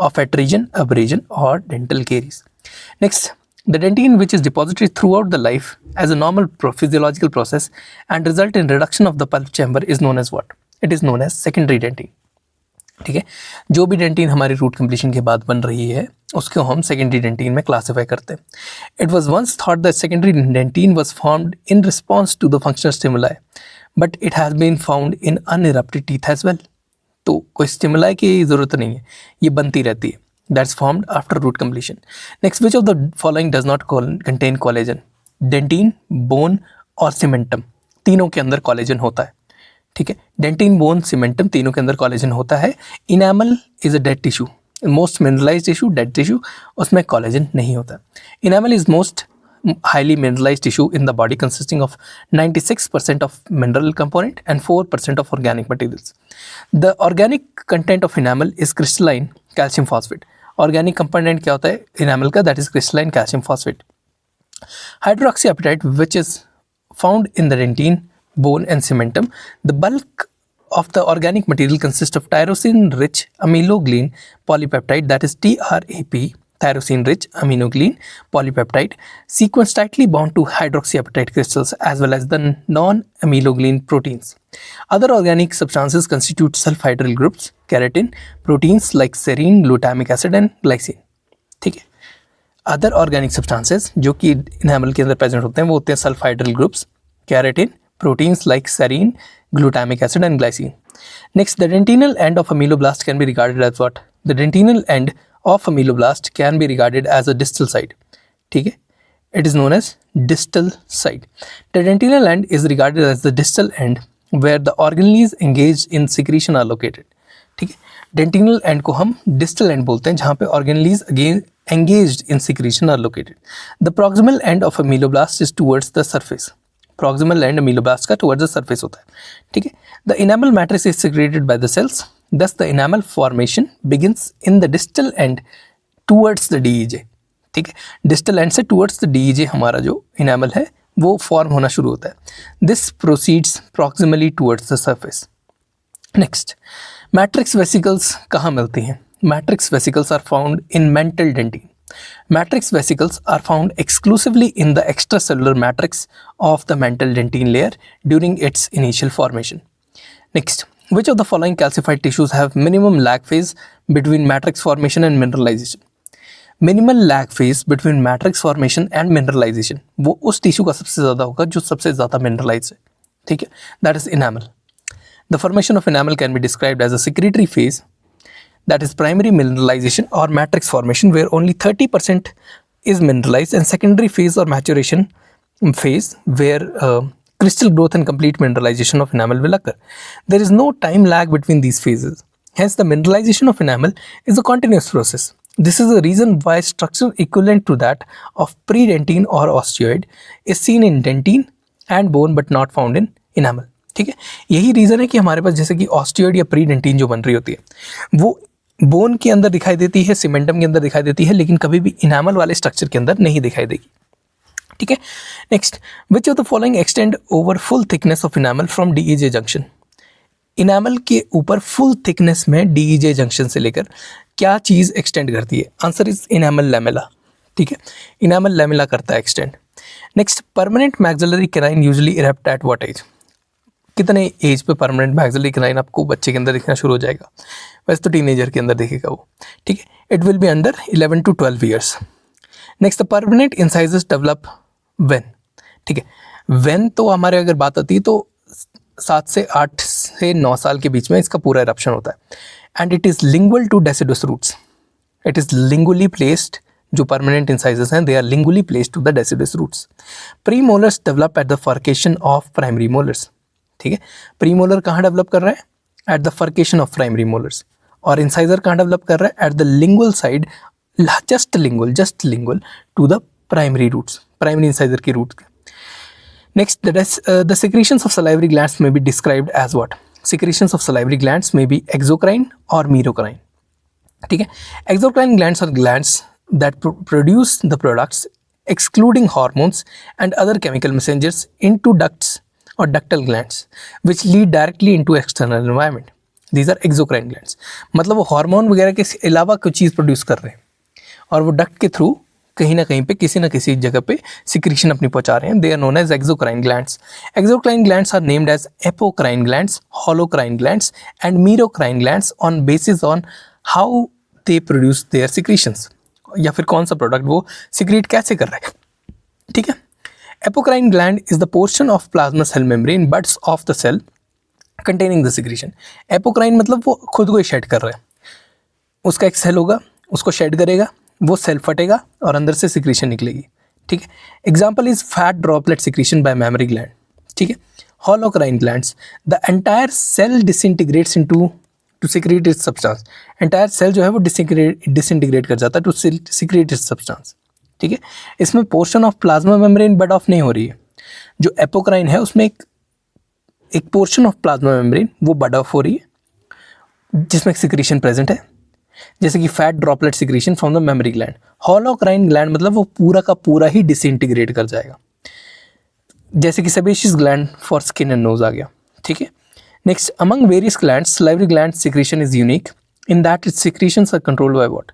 Speaker 1: of adhesion, abrasion or dental caries. Next, the dentin which is deposited throughout the life as a normal physiological process and result in reduction of the pulp chamber is known as what? It is known as secondary dentin. ठीक है, जो भी dentin हमारी root completion के बाद बन रही है उसको हम सेकेंडरी डेंटिन में क्लासीफाई करते हैं. It was once thought that secondary dentin was formed in response to the functional stimuli but it has been found in unerupted teeth as well. तो कोई स्टिमुलाई की ज़रूरत नहीं है, ये बनती रहती है. That's formed after root completion. Next, which of the following does not contain collagen? Dentin, bone और सीमेंटम, तीनों के अंदर कोलेजन होता है. ठीक है, डेंटिन, बोन, सीमेंटम तीनों के अंदर कोलेजन होता है. Enamel is a dead tissue, most mineralized tissue, dead tissue, उसमें कोलेजन नहीं होता. Enamel is most highly mineralized tissue in the body consisting of 96% of mineral component and 4% of organic materials. The organic content of enamel is crystalline calcium phosphate. Organic component क्या होता है enamel का? That is crystalline calcium phosphate. Hydroxyapatite, which is found in the dentine, bone and cementum. The bulk of the organic material consists of tyrosine-rich amyloglycine polypeptide, that is TRAP, tyrosine-rich amyloglycine polypeptide, sequence tightly bound to hydroxyapatite crystals as well as the non-amyloglycine proteins. Other organic substances constitute sulfhydryl groups, keratin, proteins like serine, glutamic acid and glycine. ठीक है. Other organic substances जो कि enamel के अंदर present होते हैं वो होते हैं sulphydryl groups, keratin, proteins like serine, glutamic acid and glycine. Next, the dentinal end of ameloblast can be regarded as what? The dentinal end of ameloblast can be regarded as a distal side. ठीक है, it is known as distal side. The dentinal end is regarded as the distal end where the organelles engage in secretion are located. ठीक है, डेंटिनल and को हम distal end बोलते हैं जहाँ पे organelles again engaged in secretion are located. The proximal end of ameloblast is towards the surface. Proximal end ameloblast का towards the surface होता है. ठीक है. The enamel matrix is secreted by the cells. Thus the enamel formation begins in the distal end towards the DEJ. ठीक है. Distal end से towards the DEJ हमारा जो enamel है वो form होना शुरू होता है. This proceeds proximally towards the surface. Next, matrix vesicles कहाँ मिलती हैं? Matrix vesicles are found in mental dentine. Matrix vesicles are found exclusively in the extracellular matrix of the mental dentine layer during its initial formation. Next, which of the following calcified tissues have minimum lag phase between matrix formation and mineralization? Minimal lag phase between matrix formation and mineralization वो उस tissue का सबसे ज़्यादा होगा जो सबसे ज़्यादा mineralized है. ठीक है, that is enamel. The formation of enamel can be described as a secretory phase, that is primary mineralization or matrix formation where only 30% is mineralized, and secondary phase or maturation phase where crystal growth and complete mineralization of enamel will occur. There is no time lag between these phases. Hence the mineralization of enamel is a continuous process. This is the reason why structure equivalent to that of pre-dentine or osteoid is seen in dentine and bone but not found in enamel. ठीक है, यही reason है कि हमारे पास जैसे कि osteoid या pre dentin जो बन रही होती है वो बोन के अंदर दिखाई देती है, सीमेंटम के अंदर दिखाई देती है, लेकिन कभी भी इनामल वाले स्ट्रक्चर के अंदर नहीं दिखाई देगी. ठीक है. Next, which of the following extend over full thickness of enamel from DEJ junction? इनामल के ऊपर फुल थिकनेस में डीईजे जंक्शन से लेकर क्या चीज़ एक्सटेंड करती है? Answer is enamel lamella. ठीक है, इनामल लैमेला करता है extend. Next, permanent maxillary canine usually erupt at what age? कितने एज पे परमानेंट मैक्सिलरी कैनाइन आपको बच्चे के अंदर दिखना शुरू हो जाएगा? वैसे तो टीनेजर के अंदर दिखेगा वो. ठीक है, it will be under 11 to 12 years. Next, the permanent incisors develop when? ठीक है, व्हेन तो हमारे अगर बात आती है तो 7 से 8 से 9 साल के बीच में इसका पूरा इरप्शन होता है. And it is lingual to deciduous roots. It is lingually placed. जो परमानेंट इंसाइजेस हैं they are lingually placed to the deciduous roots. Pre molars develop at the furcation of primary molars. ठीक है, pre molar कहाँ develop कर रहा है? At the furcation of primary molars. और incisor कहाँ डेवलप कर रहा है? At the lingual side, just lingual to the primary roots, primary incisor की root. Next, the secretions of salivary glands may be described as what? Secretions of salivary glands may be exocrine or merocrine. ठीक है, exocrine glands are glands that produce the products excluding hormones and other chemical messengers into ducts or ductal glands which lead directly into external environment. These are exocrine glands. मतलब वो hormone वगैरह के अलावा कुछ चीज़ produce कर रहे हैं और वो डक्ट के थ्रू कहीं ना कहीं पे किसी ना किसी जगह पे सिक्रीशन अपनी पहुंचा रहे हैं. They are known as exocrine glands. Exocrine glands are named as apocrine glands, holocrine glands and merocrine glands on basis on how they produce their secretions, या फिर कौन सा प्रोडक्ट वो सिक्रीट कैसे कर रहे हैं. ठीक है, apocrine gland is the portion of plasma cell membrane buds off the cell containing the secretion. Apocrine मतलब वो खुद को ही शेड कर रहा है. उसका एक सेल होगा, उसको शेड करेगा, वो सेल फटेगा और अंदर से सिक्रीशन निकलेगी. ठीक है, example is fat droplet secretion by mammary gland. ठीक है, holocrine glands, the entire cell disintegrates into to secrete its substance. Entire cell जो है वो डिसइंटीग्रेट कर जाता है टू सिक्रीट इट्स सब्सटेंस. ठीक है। इसमें portion of plasma membrane bud off नहीं हो रही है, जो एपोक्राइन है उसमें एक पोर्शन ऑफ प्लाज्मा मेम्ब्रेन वो बड ऑफ हो रही है जिसमें सिक्रीशन प्रेजेंट है, जैसे कि fat droplet secretion from the mammary gland. Holocrine gland मतलब वो पूरा का पूरा ही डिसइंटीग्रेट कर जाएगा, जैसे कि sebaceous gland for skin and nose आ गया, ठीक है। Next, among various glands salivary gland secretion is unique in that its secretions are controlled by what.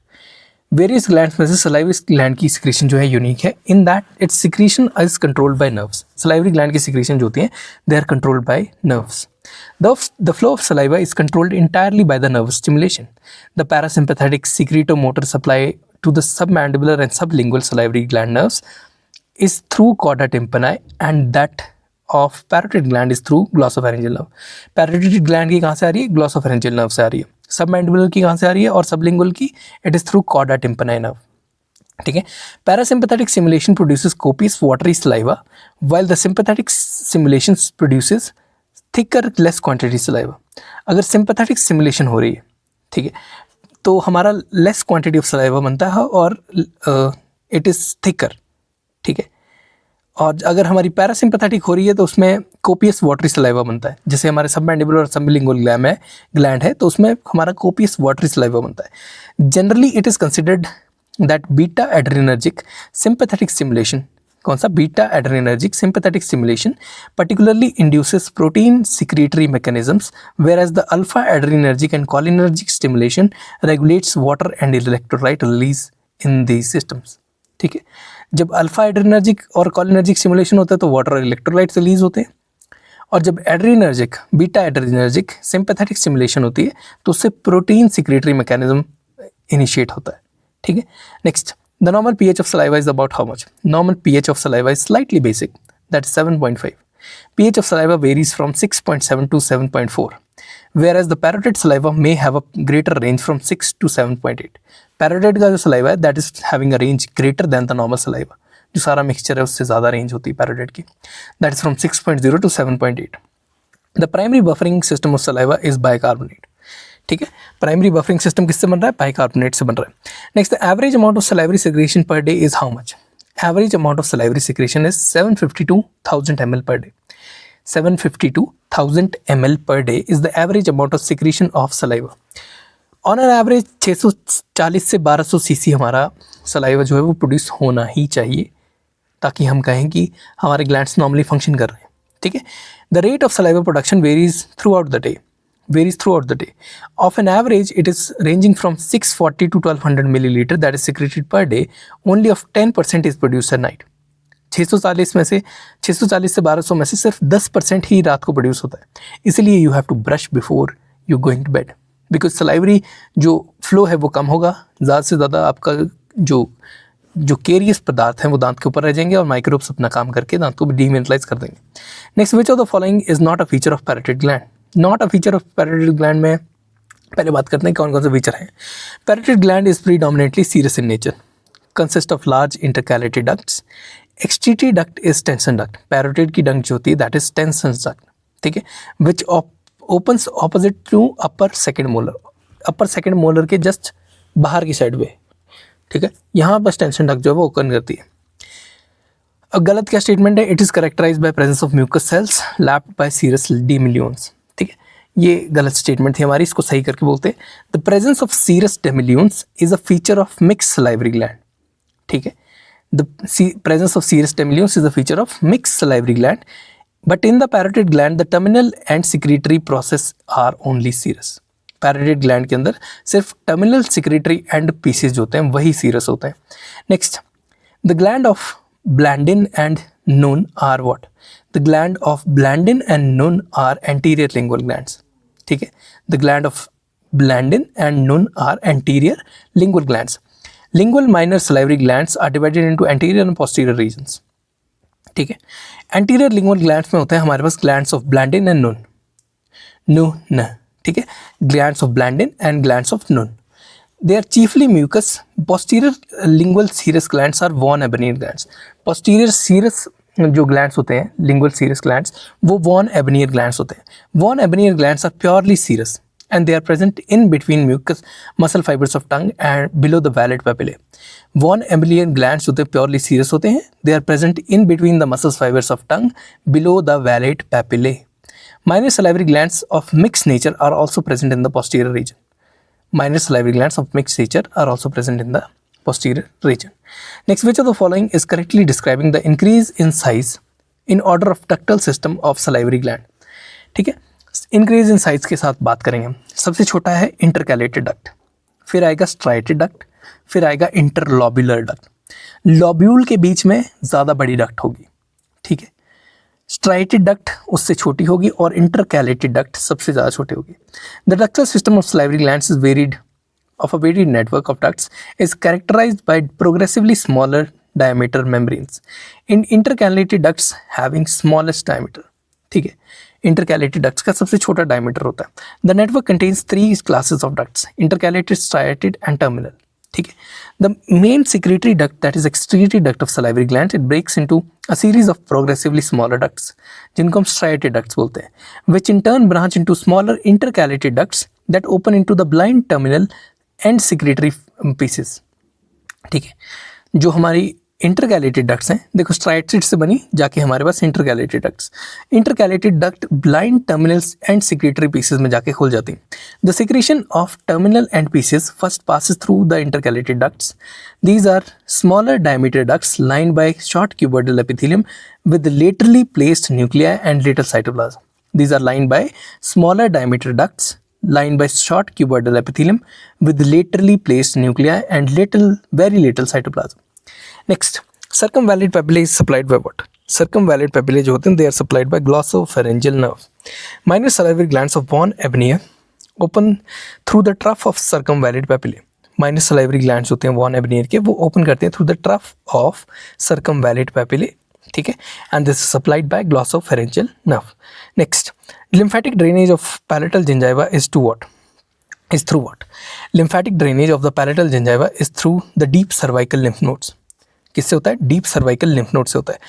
Speaker 1: Various glands में से सलाइवरी ग्लैंड की सिक्रीशन जो है यूनिक है, in that its secretion is controlled by nerves. Salivary gland की secretion जो होती है they are controlled by nerves. The flow of saliva is controlled entirely by the nervous stimulation. The parasympathetic secretomotor supply to the submandibular and sublingual salivary gland nerves is through chorda tympani, and that of parotid gland is through glossopharyngeal nerve. Parotid gland की कहाँ से आ रही है? Glossopharyngeal nerve से आ रही है। Submandibular की कहाँ से आ रही है? और sublingual की it is through chorda tympani nerve, ठीक है। Parasympathetic stimulation produces copious watery saliva, while the sympathetic stimulation produces thicker less quantity saliva. अगर सिंपैथेटिक स्टिमुलेशन हो रही है, ठीक है, तो हमारा लेस क्वांटिटी ऑफ सलाइवा बनता है और इट इज़ थिकर, ठीक है। और अगर हमारी पैरासिम्पैथेटिक हो रही है तो उसमें कोपियस वाटरी सलाइवा बनता है, जैसे हमारे सबमैंडिबुलर और सबलिंगुअल ग्लैंड है तो उसमें हमारा कोपियस वाटरी सलाइवा बनता है। Generally it is considered that beta adrenergic sympathetic stimulation, कौन सा? Beta adrenergic sympathetic stimulation particularly induces protein secretory mechanisms, whereas the alpha adrenergic and cholinergic stimulation regulates water and electrolyte release in these systems, ठीक है। जब alpha adrenergic और cholinergic stimulation होता है तो water और इलेक्ट्रोलाइट्स रिलीज होते हैं, और जब adrenergic beta adrenergic sympathetic stimulation होती है तो उससे प्रोटीन सिक्रेटरी मैकेनिज्म इनिशिएट होता है, ठीक है। Next, the normal pH of saliva is about how much? Normal pH of saliva is slightly basic, that is 7.5. pH of saliva varies from 6.7 to 7.4, whereas the parotid saliva may have a greater range from 6 to 7.8. Parotid का जो saliva है that is having a range greater than the normal saliva, जो सारा mixture है उससे ज़्यादा range होती है parotid की, that is from 6.0 to 7.8. The primary buffering system of saliva is bicarbonate, ठीक है। प्राइमरी बफरिंग सिस्टम किससे बन रहा है? बाइकार्बोनेट से बन रहा है। Next, the average amount of salivary secretion per day is how much? Average amount of salivary secretion is 752,000 ml per day. 752,000 ml per day is the average amount of secretion of saliva. On an average 640 से 1200 cc हमारा saliva जो है वो produce होना ही चाहिए, ताकि हम कहें कि हमारे ग्लैंड्स नॉर्मली फंक्शन कर रहे हैं, ठीक है। The rate of saliva production varies through out the day. Of an average, it is ranging from 640 to 1200 milliliter that is secreted per day. Only of 10% is produced at night. 640 में से 640 से 1200 में से सिर्फ 10% ही रात को प्रोड्यूस होता है, इसलिए you have to brush before you going to bed, because salivary जो फ्लो है वो कम होगा, ज़्यादा से ज़्यादा आपका जो केरियस पदार्थ हैं वो दांत के ऊपर रह जाएंगे और माइक्रोब्स अपना काम करके दांत को डीमिनरलाइज कर देंगे। Next, which of the following is not a feature of parotid gland? Not a feature of parotid gland में पहले बात करते हैं कौन कौन से फीचर हैं। Parotid gland is predominantly serous in nature, consist of large intercalated ducts. Excretory duct is Stensen duct, parotid की डक्ट जो होती है दैट इज टेंशन डक्ट, ठीक है, which opens opposite to upper second molar के just बाहर की side पे, ठीक है, यहाँ बस टेंशन डक्ट जो है वो ओपन करती है। अब गलत क्या स्टेटमेंट है? It is characterized by presence of mucous cells lapped by serous demilunes, ठीक है, ये गलत स्टेटमेंट थी हमारी, इसको सही करके बोलते हैं the presence of serous demilunes is a feature of mix salivary gland, ठीक है। The presence of serous demilunes is a feature of mix salivary gland, but in the parotid gland the terminal end secretory process are only serous. Parotid gland के अंदर सिर्फ terminal secretory and pieces जो होते हैं वही serous होते हैं। Next, the gland of Blandin and Nun are what? The gland of Blandin and Nun are anterior lingual glands, ठीक है। The gland of Blandin and Nun are anterior lingual glands. Lingual minor salivary glands are divided into anterior and posterior regions, ठीक है। Anterior lingual glands में होते हैं हमारे पास glands of Blandin and Nun, ठीक है, glands of Blandin and glands of Nun. They are chiefly mucus. Posterior lingual serous glands are von Ebner glands. Posterior serous जो glands होते हैं lingual serous glands वो von Ebner glands होते हैं। Von Ebner glands are purely serous. and they are present in between mucous muscle fibers of tongue and below the valid papillae. Von Eberlein glands होते हैं purely serous होते हैं. They are present in between the muscle fibers of tongue below the valid papillae. Minor salivary glands of mixed nature are also present in the posterior region. Minor salivary glands of mixed nature are also present in the posterior region. Next, which of the following is correctly describing the increase in size in order of ductal system of salivary gland? ठीक है, increase in size के साथ बात करेंगे हम. सबसे छोटा है इंटरकैलेटेड डक्ट, फिर आएगा स्ट्राइटेड डक्ट, फिर आएगा इंटरलोब्यूलर डक्ट. लॉब्यूल के बीच में ज़्यादा बड़ी डक्ट होगी. ठीक है, स्ट्राइटेड डक्ट उससे छोटी होगी और इंटरकैलेटेड डक्ट सबसे ज़्यादा छोटी होगी. The ductal system of salivary glands is varied of a varied network of ducts is characterized by progressively smaller diameter membranes in intercalated ducts having smallest diameter. ठीक है, इंटरकैलेटेड डक्ट्स का सबसे छोटा diameter होता है. The network contains 3 classes of ducts, intercalated, striated and terminal. ठीक है, the main secretory duct, that is excretory duct of salivary glands, it breaks into a series of progressively smaller ducts जिनको हम striated ducts बोलते हैं, which in turn branch into smaller intercalated ducts that open into the blind terminal and secretory pieces. ठीक है, जो हमारी intercalated ducts हैं, देखो स्ट्राइटेड से बनी जाके हमारे पास intercalated ducts. Intercalated duct blind terminals end secretory pieces में जाके खुल जाती हैं. The secretion of terminal end pieces first passes through the intercalated ducts. These are smaller diameter ducts lined by short cuboidal epithelium with laterally placed nuclei and little cytoplasm. These are lined by smaller diameter ducts lined by short cuboidal epithelium with laterally placed nuclei and very little cytoplasm. Next, circumvallate papillae is supplied by what? Circumvallate papillae जो होते हैं, they are supplied by glossopharyngeal nerve. Minor salivary glands of von Eberlein open through the trough of circumvallate papillae. Minor salivary glands होते हैं von Ebner के, वो open करते हैं through the trough of circumvallate papillae. ठीक है, and this is supplied by glossopharyngeal nerve. Next, lymphatic drainage of palatal gingiva is through what? Lymphatic drainage of the palatal gingiva is through the deep cervical lymph nodes. किससे होता है? Deep cervical lymph node से होता है.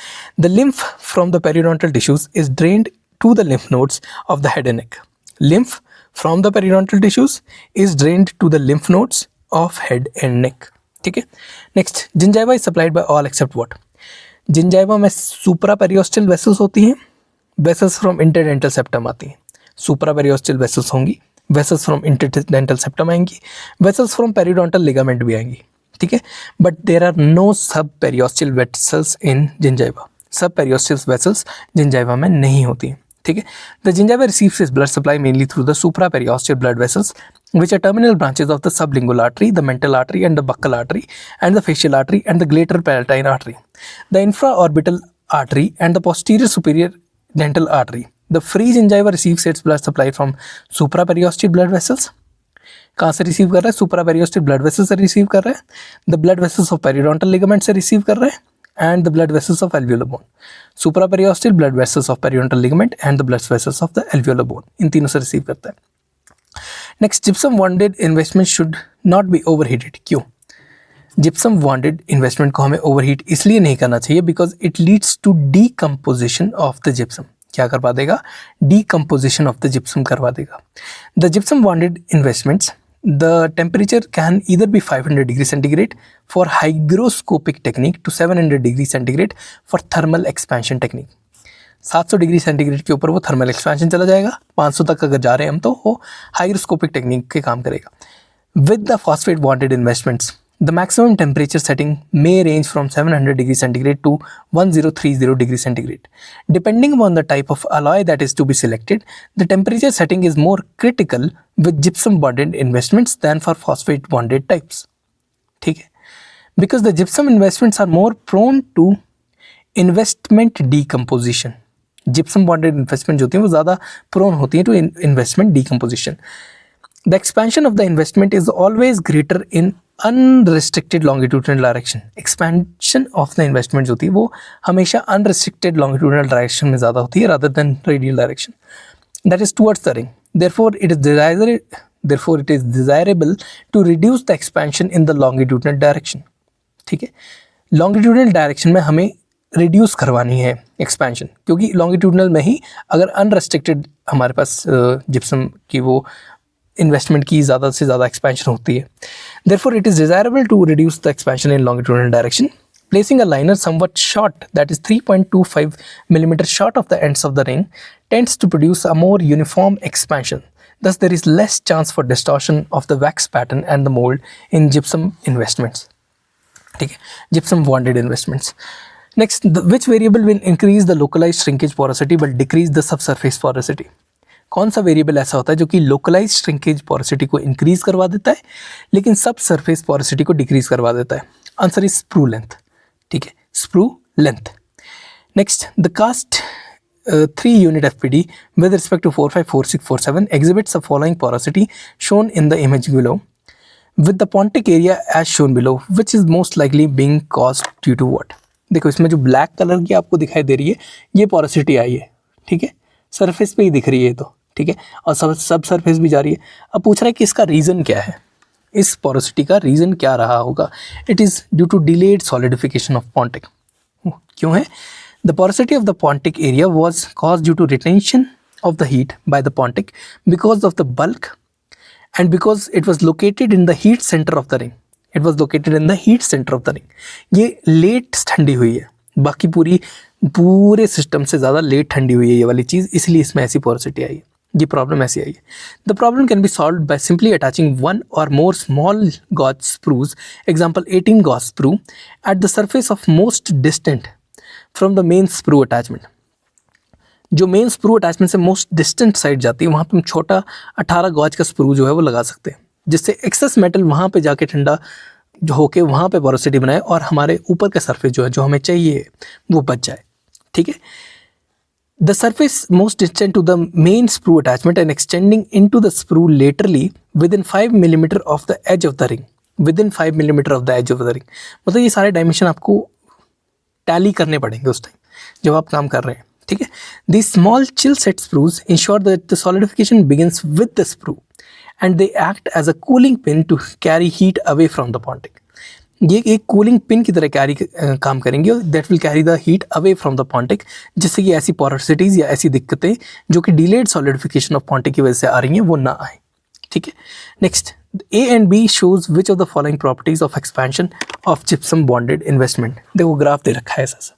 Speaker 1: The lymph from the periodontal tissues is drained to the lymph nodes of the head and neck. Lymph from the periodontal tissues is drained to the lymph nodes of head and neck. ठीक है. Next, gingiva is supplied by all except what? gingiva में supraperiosteal vessels होती हैं, vessels from interdental septum आती हैं. supraperiosteal vessels होंगी, vessels from interdental septum आएंगी, vessels from periodontal ligament भी आएंगी. ठीक है, बट देर आर नो सब पेरियोस्टल वेसल्स इन जिंजाइवा. सब पेरियोस्टल वेसल्स जिंजाइवा में नहीं होती हैं. ठीक है, the gingiva receives its blood supply mainly through the supra periosteal blood vessels which are terminal branches of the sublingual artery, the mental artery and the buccal artery and the facial artery and the greater palatine artery, the infraorbital artery and the posterior superior dental artery. The free gingiva receives its blood supply from supraperiosteal blood vessels. कहाँ से receive कर रहा है? Supraperiosteal blood vessels से receive कर रहा है, the blood vessels of periodontal ligament से रिसीव कर रहा है, and the blood vessels of alveolar bone. Supraperiosteal blood vessels of periodontal ligament and the blood vessels of the alveolar bone, इन तीनों से रिसीव करता है. Next, gypsum bonded investment should not be overheated. क्यों? Gypsum bonded investment को हमें overheat इसलिए नहीं करना चाहिए because it leads to decomposition of the gypsum. क्या करवा देगा? डीकम्पोजिशन ऑफ द जिप्सम करवा देगा. The gypsum bonded investments, the temperature can either be 500 degree centigrade for hygroscopic technique to 700 degree centigrade for thermal expansion technique. 700 degree centigrade के ऊपर वो thermal expansion चला जाएगा, 500 तक अगर जा रहे हैं हम तो वो हाइग्रोस्कोपिक टेक्निक के काम करेगा. With the phosphate bonded investments, the maximum temperature setting may range from 700 degree centigrade to 1030 degree centigrade. Depending upon the type of alloy that is to be selected, the temperature setting is more critical with gypsum bonded investments than for phosphate bonded types. ठीक है, because the gypsum investments are more prone to investment decomposition. gypsum bonded investment जो होती हैं वो ज़्यादा prone होती हैं to investment decomposition. The expansion of the investment is always greater in unrestricted longitudinal direction. Expansion of the investment जो होती है वो हमेशा unrestricted longitudinal direction में ज़्यादा होती है rather than radial direction. That is towards the ring. Therefore, it is desirable to reduce the expansion in the longitudinal direction. ठीक है, longitudinal direction में हमें रिड्यूस करवानी है एक्सपेंशन, क्योंकि लॉन्गिट्यूडनल में ही अगर अनरेस्ट्रिक्टेड हमारे पास जिप्सम की वो इन्वेस्टमेंट की ज़्यादा से ज़्यादा एक्सपेंशन होती है. Therefore, it is desirable to reduce the expansion in longitudinal direction. Placing a liner somewhat short, that is 3.25 mm short of the ends of the ring, tends to produce a more uniform expansion. Thus, there is less chance for distortion of the wax pattern and the mold in gypsum investments. ठीक है, gypsum bonded investments. Next, which variable will increase the localized shrinkage porosity but decrease the subsurface porosity? कौन सा variable ऐसा होता है जो कि localise shrinkage porosity को इंक्रीज करवा देता है लेकिन सब सरफेस पोरोसिटी को डिक्रीज करवा देता है? Answer is sprue length. ठीक है, sprue length. Next, the cast 3 unit FPD with respect to 454647 exhibits the following porosity shown in the image below with the pontic area as shown below, which is most likely being caused due to what? देखो इसमें जो black colour की आपको दिखाई दे रही है ये porosity आई है. ठीक है, सरफेस पे ही दिख रही है तो. ठीक है, और सब सरफेस भी जा रही है. अब पूछ रहा है कि इसका रीज़न क्या है, इस पोरोसिटी का रीज़न क्या रहा होगा? It is due to delayed solidification of pontic. क्यों है? The porosity of the pontic area was cause due to retention of the heat by the pontic because of the bulk and because it was located in the heat centre of the ring. It was located in the heat centre of the ring. ये late ठंडी हुई है, बाकी पूरे system से ज़्यादा late ठंडी हुई है ये वाली चीज़, इसलिए इसमें ऐसी पोरोसिटी आई है, ये प्रॉब्लम ऐसी आई है. The problem can be solve by simply attaching one or more small gauge sprues, example 18 gauge sprue, at the surface of most distant from the main sprue attachment. जो मेन स्प्रू अटैचमेंट से most distant side जाती है वहाँ पर हम छोटा 18 gauge का sprue जो है वो लगा सकते हैं, जिससे एक्सेस मेटल वहाँ पे जाके ठंडा जो होके वहाँ पे पोरोसिटी बनाए और हमारे ऊपर का सरफेस जो है जो हमें चाहिए वो बच जाए. ठीक है, the surface most distant to the main sprue attachment and extending into the sprue laterally within 5 mm of the edge of the ring. Within 5 mm of the edge of the ring मतलब ये सारे dimension आपको tally करने पड़ेंगे उस time जब आप काम कर रहे हैं. ठीक है, the small chill set sprues ensure that the solidification begins with the sprue and they act as a cooling pin to carry heat away from the pontic. ये एक कूलिंग पिन की तरह कैरी काम करेंगे और that will carry the heat away from the Pontic, जिससे कि ऐसी पोरोसिटीज़ या ऐसी दिक्कतें जो कि डिलेड सॉलिडिफिकेशन ऑफ पॉन्टिक की वजह से आ रही हैं वो ना आए. ठीक है, next, A and B shows which of the following properties of expansion of gypsum bonded investment. देखो ग्राफ दे रखा है ऐसा,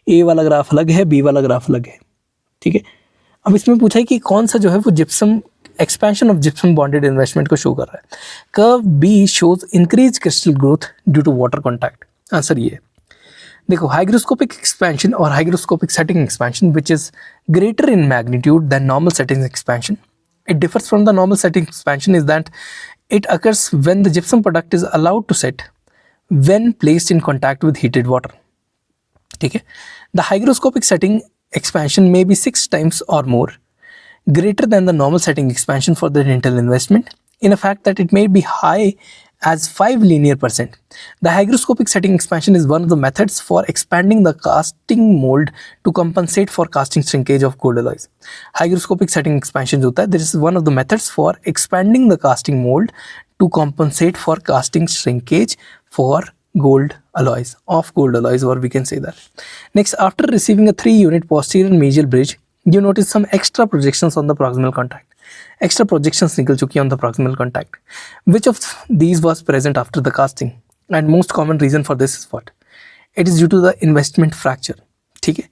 Speaker 1: ए वाला ग्राफ अलग है, बी वाला ग्राफ अलग है. ठीक है, अब इसमें पूछा है कि कौन सा जो है वो gypsum expansion of gypsum bonded investment को शो कर रहा है. Curve B shows increase crystal growth due to water contact. Answer ये है. देखो हाइग्रोस्कोपिक एक्सपेंशन और hygroscopic setting expansion which is greater in magnitude than normal setting expansion. It differs from the normal setting expansion is that it occurs when the gypsum product is allowed to set when placed in contact with heated water. ठीक है, the hygroscopic setting expansion may be 6 times or more greater than the normal setting expansion for the dental investment, in a fact that it may be high as 5 linear %. The hygroscopic setting expansion is one of the methods for expanding the casting mold to compensate for casting shrinkage of gold alloys. Hygroscopic setting expansion जो होता है, this is one of the methods for expanding the casting mold to compensate for casting shrinkage for gold alloys, or we can say that. Next, after receiving a 3 unit posterior mesial bridge, you notice some extra projections on the proximal contact. Extra projections निकल चुकी हैं on the proximal contact. Which of these was present after the casting? And most common reason for this is what? It is due to the investment fracture. ठीक है,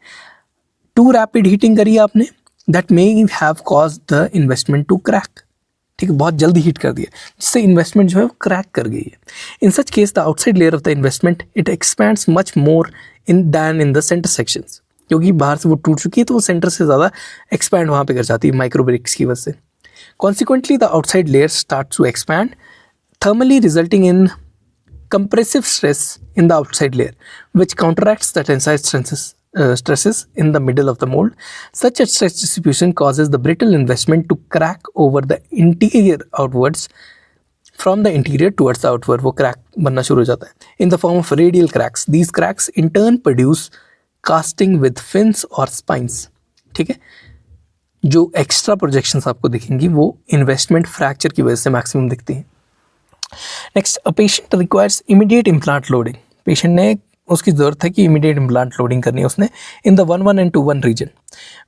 Speaker 1: too rapid heating करी आपने, that may have caused the investment to crack. ठीक है, बहुत जल्दी heat कर दिया जिससे इन्वेस्टमेंट जो है वो क्रैक कर गई है. In such case the outside layer of the investment it expands much more in the centre sections. क्योंकि बाहर से वो टूट चुकी है तो वो सेंटर से ज़्यादा एक्सपैंड वहाँ पे कर जाती है माइक्रो ब्रेक्स की वजह से. Consequently the outside layer start to expand thermally resulting in compressive stress in the outside layer which counteracts the tensile stresses in the middle of the mold. Such a stress distribution causes the brittle investment to crack over the interior outwards. From the interior towards the outward वो crack बनना शुरू हो जाता है in the form of radial cracks. These cracks in turn produce casting with fins or spines. ठीक है, जो extra projections आपको दिखेंगी वो इन्वेस्टमेंट फ्रैक्चर की वजह से मैक्सिमम दिखती हैं. Next, a patient requires immediate implant loading. Patient ने उसकी ज़रूरत है कि इमीडिएट इम्प्लांट लोडिंग करनी है उसने in the 1-1 and 2-1 region.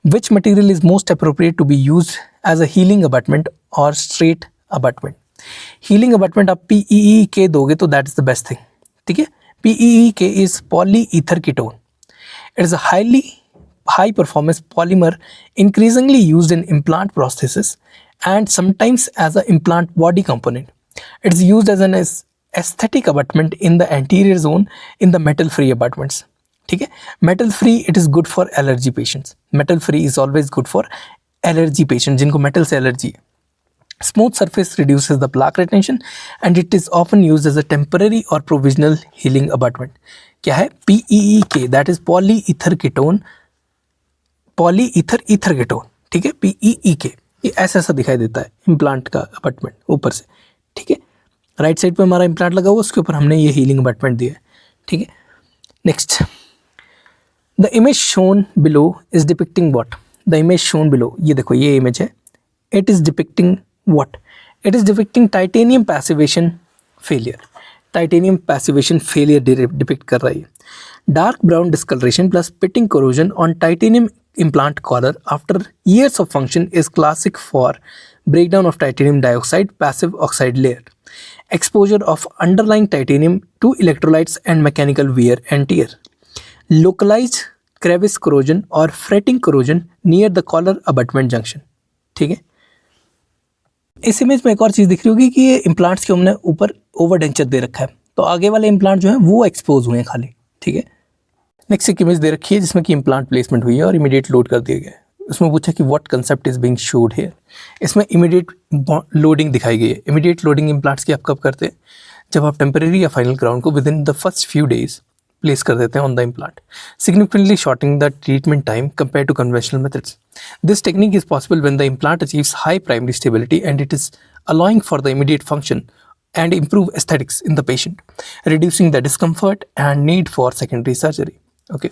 Speaker 1: Which material is most appropriate to be use as a healing abutment or straight abutment. Healing abutment आप PEEK दोगे तो that is the best thing, ठीक है। PEEK is polyether ketone. It is a high performance polymer increasingly used in implant prosthesis and sometimes as an implant body component. It is used as an aesthetic abutment in the anterior zone in the metal free abutments. ठीक है, metal free it is good for allergy patients. Metal free is always good for allergy patients जिनको metal से allergy है. Smooth surface reduces the plaque retention and it is often used as a temporary or provisional healing abutment. क्या है? PEEK that is polyether ketone, polyether ether ketone, ठीक है। PEEK ये ऐसा दिखाई देता है इम्प्लांट का अबटमेंट ऊपर से, ठीक है। राइट साइड पे हमारा इम्प्लांट लगा हुआ, उसके ऊपर हमने ये हीलिंग अबटमेंट दिया है, ठीक है। Next, the image shown below is depicting what? The image shown below, ये देखो ये इमेज है, it is depicting what? It is depicting titanium passivation failure. Titanium passivation failure depict कर रहा है। Dark brown discolouration plus pitting corrosion on titanium implant collar after years of function is classic for breakdown of titanium dioxide passive oxide layer, exposure of underlying titanium to electrolytes and mechanical wear and tear, localized crevice corrosion or fretting corrosion near the collar abutment junction। ठीक है, इस image में एक और चीज़ दिख रही होगी कि ये इम्प्लांट्स के हमने ऊपर ओवरडेंचर दे रखा है, तो आगे वाले इम्प्लांट जो है वो एक्सपोज हुए हैं खाली, ठीक है। नेक्स्ट एक इमेज दे रखी है जिसमें कि इम्प्लांट प्लेसमेंट हुई है और इमीडिएट लोड कर दिया गया है। उसमें पूछा कि what concept is being showed here. इसमें इमीडिएट लोडिंग दिखाई गई है। इमीडिएट लोडिंग इम्प्लांट्स की आप कब करते हैं? जब आप टेम्परेरी या फाइनल क्राउन को within the first few days place कर देते हैं on the implant, significantly shorting the treatment time compare to conventional methods. This technique is possible when the implant achieves high primary stability and it is allowing for the immediate function and improve aesthetics in the patient, reducing the discomfort and need for secondary surgery. Okay.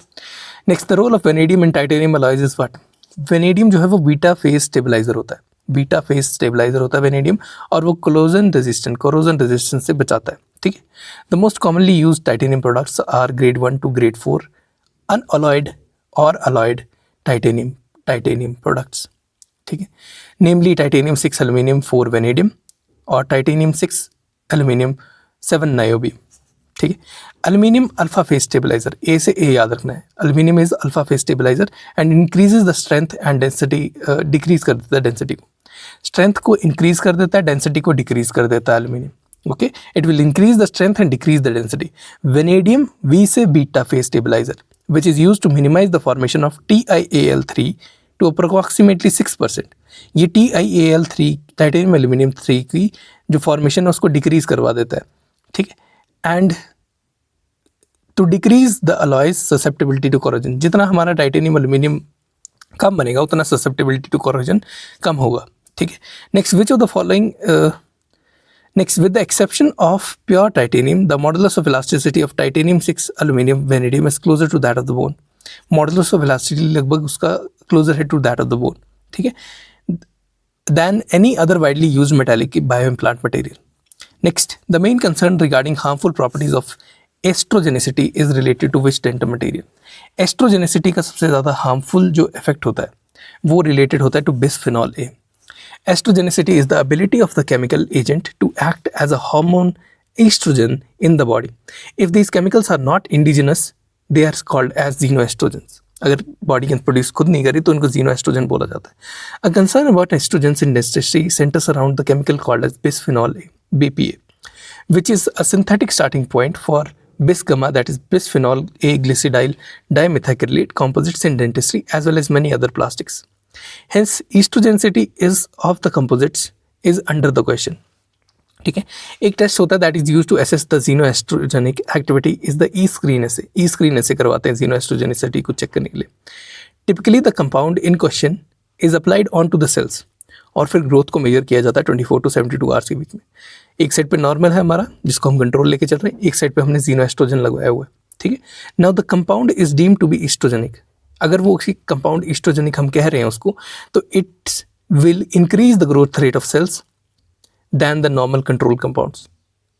Speaker 1: Next, the role of vanadium in titanium alloys is what? Vanadium जो है वो beta phase stabiliser होता है। Beta phase stabiliser होता है vanadium, और वो corrosion resistance से बचाता है, ठीक है। The most commonly use titanium products are grade 1 to grade 4 unalloyed और अलॉयड टाइटेनियम प्रोडक्ट्स, ठीक है। नेमली टाइटेनियम 6 एल्यूमिनियम 4 वेनेडियम और टाइटेनियम 6 एल्यूमिनियम 7 नायोबियम, ठीक है। Aluminium alpha phase stabiliser, A से ए याद रखना है। Aluminium is alpha phase stabiliser and increases the strength and density, decrease कर देता है डेंसिटी को। स्ट्रेंथ को इंक्रीज कर देता है, डेंसिटी को डिक्रीज कर देता है aluminium. Okay, it will increase the strength and decrease the density. Vanadium V से beta phase stabiliser which is use to minimise the formation of TiAl3 to approximately 6%। ये TiAl3 टाइटेनियम एल्यूमिनियम 3 की जो formation है उसको decrease करवा देता है, ठीक है। And to decrease the alloy's susceptibility to corrosion, जितना हमारा टाइटेनियम एल्यूमिनियम कम बनेगा उतना ससेप्टेबिलिटी टू कोरोजन कम होगा, ठीक है। Next, which of the following, next, with the exception of pure titanium the modulus of elasticity of titanium 6 aluminium vanadium is closer to that of the bone. Modulus of elasticity लगभग उसका closer है to that of the bone, ठीक है, than any other widely used metallic bioimplant material. Next, the main concern regarding harmful properties of estrogenicity is related to which dental material? Estrogenicity का सबसे ज़्यादा harmful जो effect होता है वो related होता है to bisphenol A. Estrogenicity is the ability of the chemical agent to act as a hormone estrogen in the body. If these chemicals are not indigenous, they are called as xenoestrogens. अगर body can produce खुद नहीं करी तो उनको xenoestrogen बोला जाता है। A concern about estrogens in dentistry centres around the chemical called as bisphenol A, BPA, which is a synthetic starting point for bis-gamma, that is bisphenol A glycidyl dimethacrylate composites in dentistry as well as many other plastics. Hence, estrogenicity is of the composites is under the question. ठीक है, एक test होता है that is use to assess the xenoestrogenic activity is the E screen ऐसे करवाते हैं xenoestrogenicity को check करने के लिए। Typically the compound in question is applied on to the cells और फिर ग्रोथ को मेजर किया जाता है 24 to 72 आवर्स के बीच में। एक साइड पे नॉर्मल है हमारा जिसको हम कंट्रोल लेके चल रहे हैं, एक साइड पे हमने जीनोएस्ट्रोजन लगाया हुआ है, ठीक है। Now the compound is deemed to be estrogenic. अगर वो उसी कंपाउंड ईस्ट्रोजेनिक हम कह रहे हैं उसको, तो it will increase the growth rate of cells than the normal control compounds,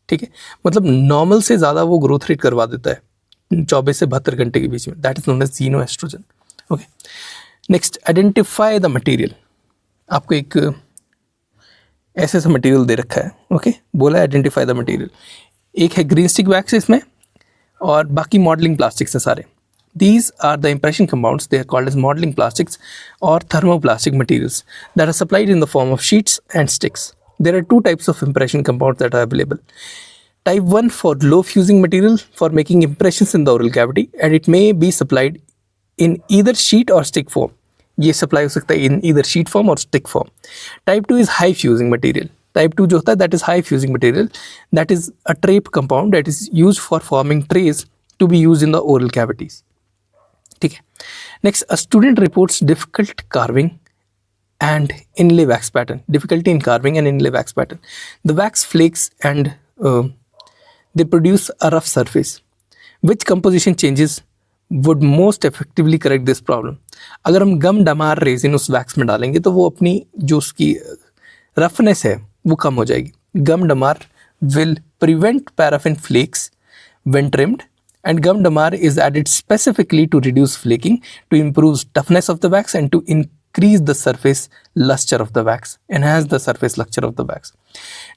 Speaker 1: ठीक है। मतलब नॉर्मल से ज़्यादा वो ग्रोथ रेट करवा देता है 24 से 72 घंटे के बीच में, that is known as xenoestrogen. Okay, next, identify the material. आपको एक ऐसे ऐसा मटेरियल दे रखा है, ओके, बोला आइडेंटिफाई द मटेरियल। एक है ग्रीन स्टिक वैक्स इसमें, और बाकी मॉडलिंग प्लास्टिक्स हैं सारे। These are the impression compounds. They are called as modeling plastics or thermoplastic materials that are supplied in the form of sheets and sticks. There are two types of impression compounds that are available. Type 1 for low fusing material for making impressions in the oral cavity, and it may be supplied in either sheet or stick form. ये supply हो सकता है in either sheet form or stick form. Type 2 is high fusing material. Type 2 जो होता है that is high fusing material, that is a tray compound that is used for forming trays to be used in the oral cavities. ठीक है. Next, a student reports difficult carving and inlay wax pattern. Difficulty in carving and inlay wax pattern. The wax flakes and they produce a rough surface. Which composition changes would most effectively correct this problem? अगर हम गम डमार resin उस wax में डालेंगे तो वो अपनी जो उसकी रफनेस है वो कम हो जाएगी. गम डमार will prevent paraffin flakes when trimmed, and gum damar is added specifically to reduce flaking, to improve toughness of the wax, and to increase the surface luster of the wax, enhance the surface luster of the wax.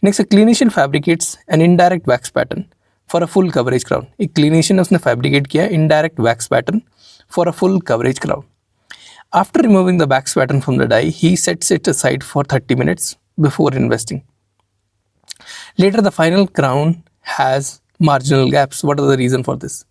Speaker 1: Next, a clinician fabricates an indirect wax pattern for a full coverage crown. एक clinician उसने fabricate किया indirect wax pattern for a full coverage crown. After removing the wax pattern from the die, he sets it aside for 30 minutes before investing. Later, the final crown has marginal gaps. What are the reason for this?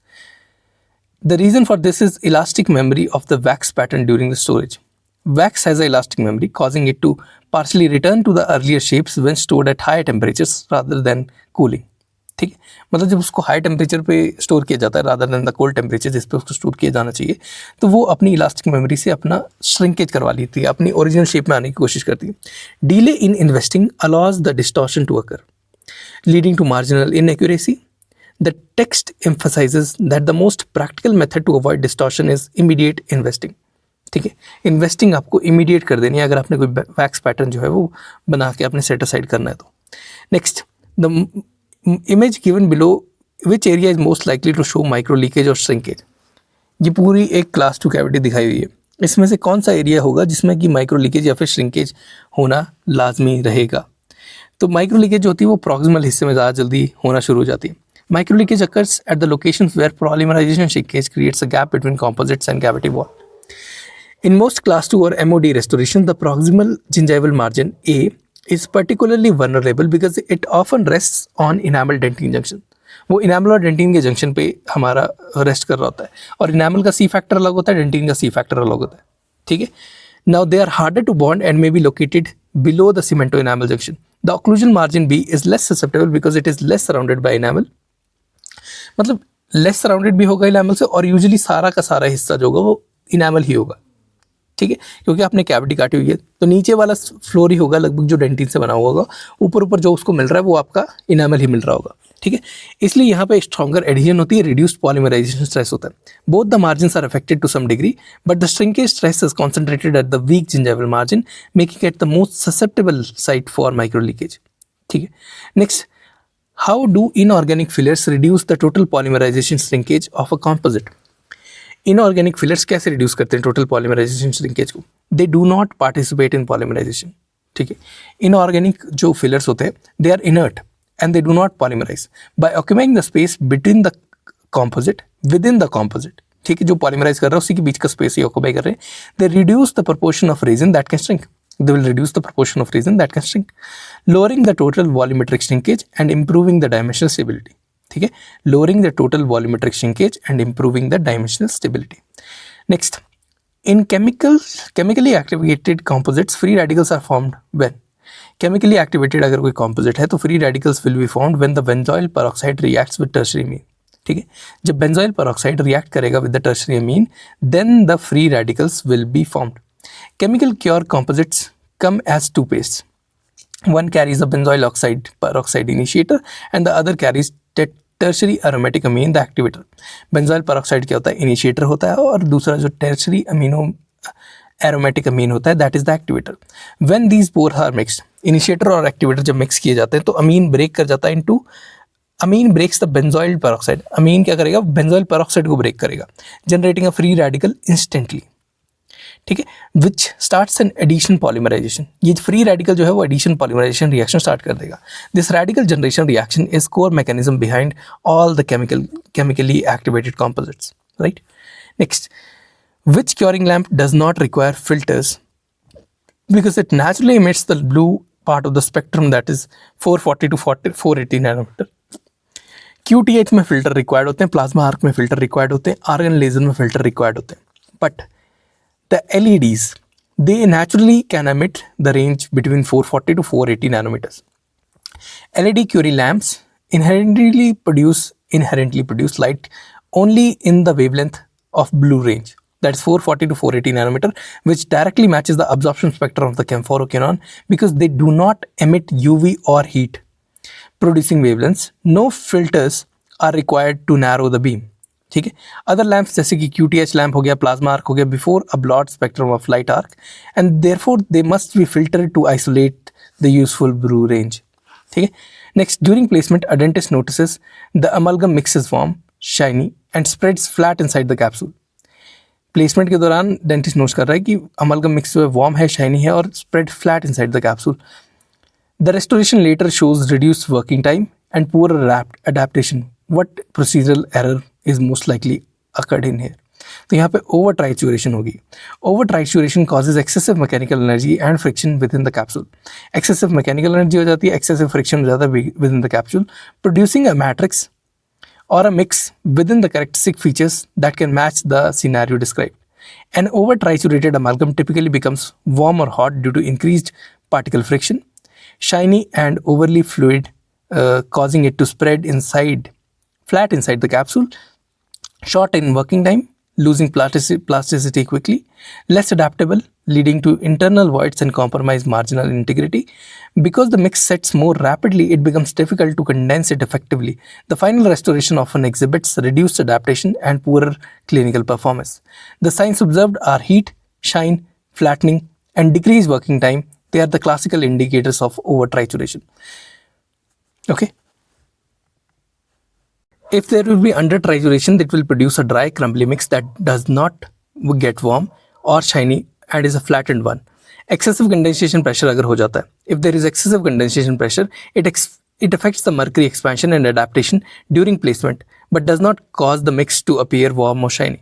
Speaker 1: The reason for this is elastic memory of the wax pattern during the storage. Wax has an elastic memory, causing it to partially return to the earlier shapes when stored at higher temperatures rather than cooling. ठीक है, मतलब जब उसको high temperature पे store किया जाता है rather than the cold temperature जिस पे उसको स्टोर किया जाना चाहिए, तो वो अपनी इलास्टिक मेमोरी से अपना श्रिंकेज करवा लेती है, अपनी ओरिजिनल शेप में आने की कोशिश करती है. Delay in investing allows the distortion to occur, leading to marginal inaccuracy. The text emphasizes that the most practical method to avoid distortion is immediate investing. ठीक है, इन्वेस्टिंग आपको इमीडिएट कर देनी है अगर आपने कोई वैक्स पैटर्न जो है वो बना के आपने सेट असाइड करना है तो. Next, the image given below, which area is most likely to show micro leakage और श्रिंकेज. ये पूरी एक क्लास 2 कैविटी दिखाई हुई है, इसमें से कौन सा एरिया होगा जिसमें कि माइक्रो लीकेज या फिर श्रिंकेज होना लाजमी रहेगा. तो माइक्रो लीकेज जो होती है वो प्रॉक्सिमल हिस्से में ज़्यादा जल्दी होना शुरू हो जाती है. Micro leakage occurs at the locations where polymerization shrinkage creates a gap between composites and cavity wall. In most class 2 or MOD restorations, the proximal gingival margin A is particularly vulnerable because it often rests on enamel dentin junction. वो enamel और dentin के junction पे हमारा rest कर रहा होता है, और इनामल का सी फैक्टर अलग होता है, डेंटिन का सी फैक्टर अलग होता है. ठीक है, now they are harder to bond and may be located below the cemento-enamel junction. The occlusion margin B is less susceptible because it is less surrounded by enamel. मतलब लेस सराउंडेड भी होगा enamel से, और usually सारा का सारा हिस्सा जो होगा वो इनामल ही होगा. ठीक है, क्योंकि आपने कैविटी काटी हुई है तो नीचे वाला फ्लोर ही होगा लगभग जो डेंटिन से बना हुआ होगा, ऊपर ऊपर जो उसको मिल रहा है वो आपका इनामल ही मिल रहा होगा. ठीक है, इसलिए यहाँ पे स्ट्रॉन्गर एडहेजन होती है, रिड्यूस्ड पॉलीमराइजेशन स्ट्रेस होता है. Both the margins are affected to some degree, but the shrinkage stress is concentrated at the weak gingival margin, making it the most susceptible site for micro leakage. ठीक है, next, how do inorganic fillers reduce the total polymerization shrinkage of a composite? Inorganic fillers कैसे reduce करते हैं total polymerization shrinkage को? They do not participate in polymerization. ठीक है, inorganic जो fillers होते हैं they are inert and they do not polymerize. By occupying the space between the composite within the composite, ठीक है, जो polymerize कर रहा है उसी के बीच का space ही occupy कर रहे हैं, they reduce the proportion of resin that can shrink. They will reduce the proportion of resin that can shrink, lowering the total volumetric shrinkage and improving the dimensional stability. ठीक है, lowering the total volumetric shrinkage and improving the dimensional stability. Next, in chemically activated composites, free radicals are formed when? Chemically activated अगर कोई composite है तो free radicals will be formed when the benzoyl peroxide reacts with tertiary amine. ठीक है, जब benzoyl peroxide react करेगा with the tertiary amine, then the free radicals will be formed. Chemical cure composites come as two pastes. One carries a benzoyl oxide peroxide initiator and the other carries tertiary aromatic amine the activator. Benzoyl peroxide क्या होता है? Initiator होता है, और दूसरा जो tertiary amino aromatic amine होता है that is the activator. When these both are mixed, initiator और activator जब mix किए जाते हैं तो amine break कर जाता है into, amine breaks the benzoyl peroxide. amine क्या करेगा? benzoyl peroxide को break करेगा, generating a free radical instantly. ठीक है, which starts an addition polymerisation. ये फ्री रेडिकल जो है वो एडिशन पॉलीमराइजेशन रिएक्शन स्टार्ट कर देगा। This radical generation reaction is core mechanism behind all the chemically activated composites, right. Next, which curing lamp does not require filters because it naturally emits the blue part of the spectrum, that is 440 to 480 nanometer. QTH में filter required होते हैं, plasma arc में filter required होते हैं, argon laser में filter required होते हैं, but the LEDs they naturally can emit the range between 440 to 480 nanometers. LED Curie lamps inherently produce light only in the wavelength of blue range, that is 440 to 480 nanometer, which directly matches the absorption spectrum of the camphorocyanone because they do not emit UV or heat producing wavelengths. No filters are required to narrow the beam. ठीक है, other lamps जैसे कि QTH lamp हो गया, plasma arc हो गया, before a broad spectrum of light arc and therefore they must be filtered to isolate the useful blue range. ठीक है, next, during placement a dentist notices the amalgam mix is warm, shiny and spreads flat inside the capsule. Placement के दौरान dentist note कर रहा है कि amalgam mix जो है वार्म है, शाइनी है और spread flat inside the capsule. The restoration later shows reduce working time and poor adaptation. What procedural error is most likely occurred in here? तो यहाँ पे ओवर ट्राइचुरेशन होगी। Over trituration causes excessive mechanical energy and friction within the capsule. Excessive mechanical energy हो जाती है, excessive friction हो जाता है within the capsule, producing a matrix or a mix within the characteristic features that can match the scenario described. An over triturated amalgam typically becomes warm or hot due to increased particle friction, shiny and overly fluid, causing it to spread flat inside the capsule, short in working time, losing plasticity quickly, less adaptable, leading to internal voids and compromised marginal integrity. Because the mix sets more rapidly, it becomes difficult to condense it effectively. The final restoration often exhibits reduced adaptation and poorer clinical performance. The signs observed are heat, shine, flattening, and decreased working time. They are the classical indicators of over trituration. Okay. If there will be under trituration, it will produce a dry, crumbly mix that does not get warm or shiny and is a flattened one. Excessive condensation pressure अगर हो जाता है, if there is excessive condensation pressure, it affects the mercury expansion and adaptation during placement, but does not cause the mix to appear warm or shiny.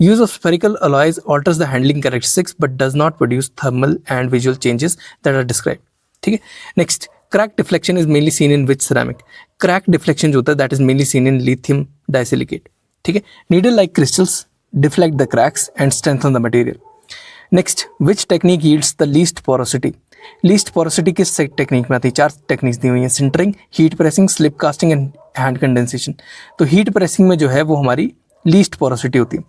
Speaker 1: Use of spherical alloys alters the handling characteristics, but does not produce thermal and visual changes that are described. ठीक है, next. Crack deflection is mainly seen in which ceramic? Crack deflection जो होता है that is mainly seen in lithium disilicate. ठीक है, needle like crystals deflect the cracks and strengthen the material. Next, which technique yields the least porosity? Least porosity किस technique में आती है? 4 techniques दी हुई हैं, sintering, heat pressing, slip casting and hand condensation. तो heat pressing में जो है वो हमारी लीस्ट पोरोसिटी होती है।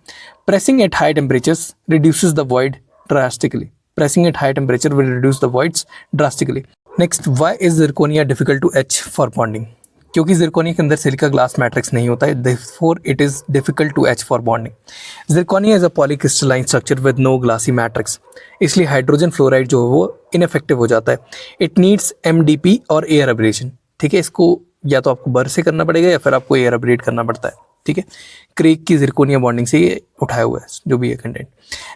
Speaker 1: Pressing at high temperatures reduces the void drastically. Pressing at high temperature will reduce the voids drastically. Next, why is zirconia difficult to etch for bonding? क्योंकि zirconia के अंदर सिलिका ग्लास मैट्रिक्स नहीं होता है, therefore it is difficult to etch for bonding. Zirconia is a polycrystalline structure with no glassy matrix. इसलिए hydrogen fluoride जो है वो इनफेक्टिव हो जाता है. It needs MDP और एयर अब्रेशन. ठीक है, इसको या तो आपको बर से करना पड़ेगा या फिर आपको एयर अब्रेड करना पड़ता है. ठीक है, क्रेक की जिरकोनिया बॉन्डिंग से ये उठाया हुआ है जो भी है content.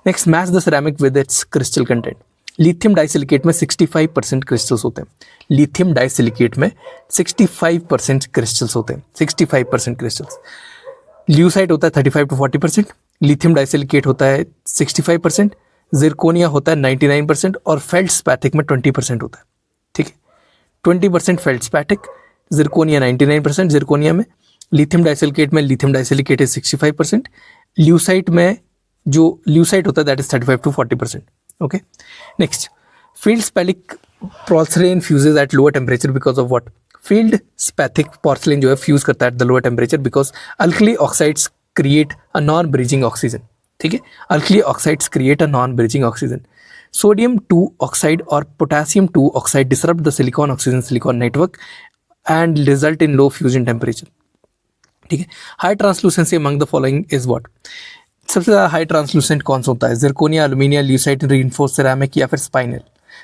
Speaker 1: Next, match the ceramic with its crystal content. Lithium disilicate में 65% क्रिस्टल्स होते हैं. लिथियम डाइसिलिकेट में 65% क्रिस्टल्स होते हैं. 65% क्रिस्टल्स. ल्यूसाइट होता है 35 to 40%. लिथियम डाइसिलिकेट होता है 65%. जिरकोनिया होता है 99% और फेल्डस्पैथिक में 20% होता है. ठीक है, 20% फेल्डस्पैथिक, जिरकोनिया 99%. जिरकोनिया में लिथियम डाइसिलिकेट में लिथियम डाइसिलिकेट इज 65%. ल्यूसाइट में जो ल्यूसाइट होता है that is 35 to 40%. Okay, next, feldspathic porcelain fuses at lower temperature because of what? Feldspathic porcelain जो है फ्यूज करता है at the lower temperature because alkali oxides create a non bridging oxygen. ठीक है, alkali oxides create a non bridging oxygen. Sodium 2 oxide और potassium 2 oxide disrupt the silicon oxygen silicon network and result in low fusion temperature. ठीक है, high translucency among the following is what? सबसे ज़्यादा high translucent कौन सा होता है? Zirconia, alumina, leucite, reinforced ceramic या फिर स्पाइनल?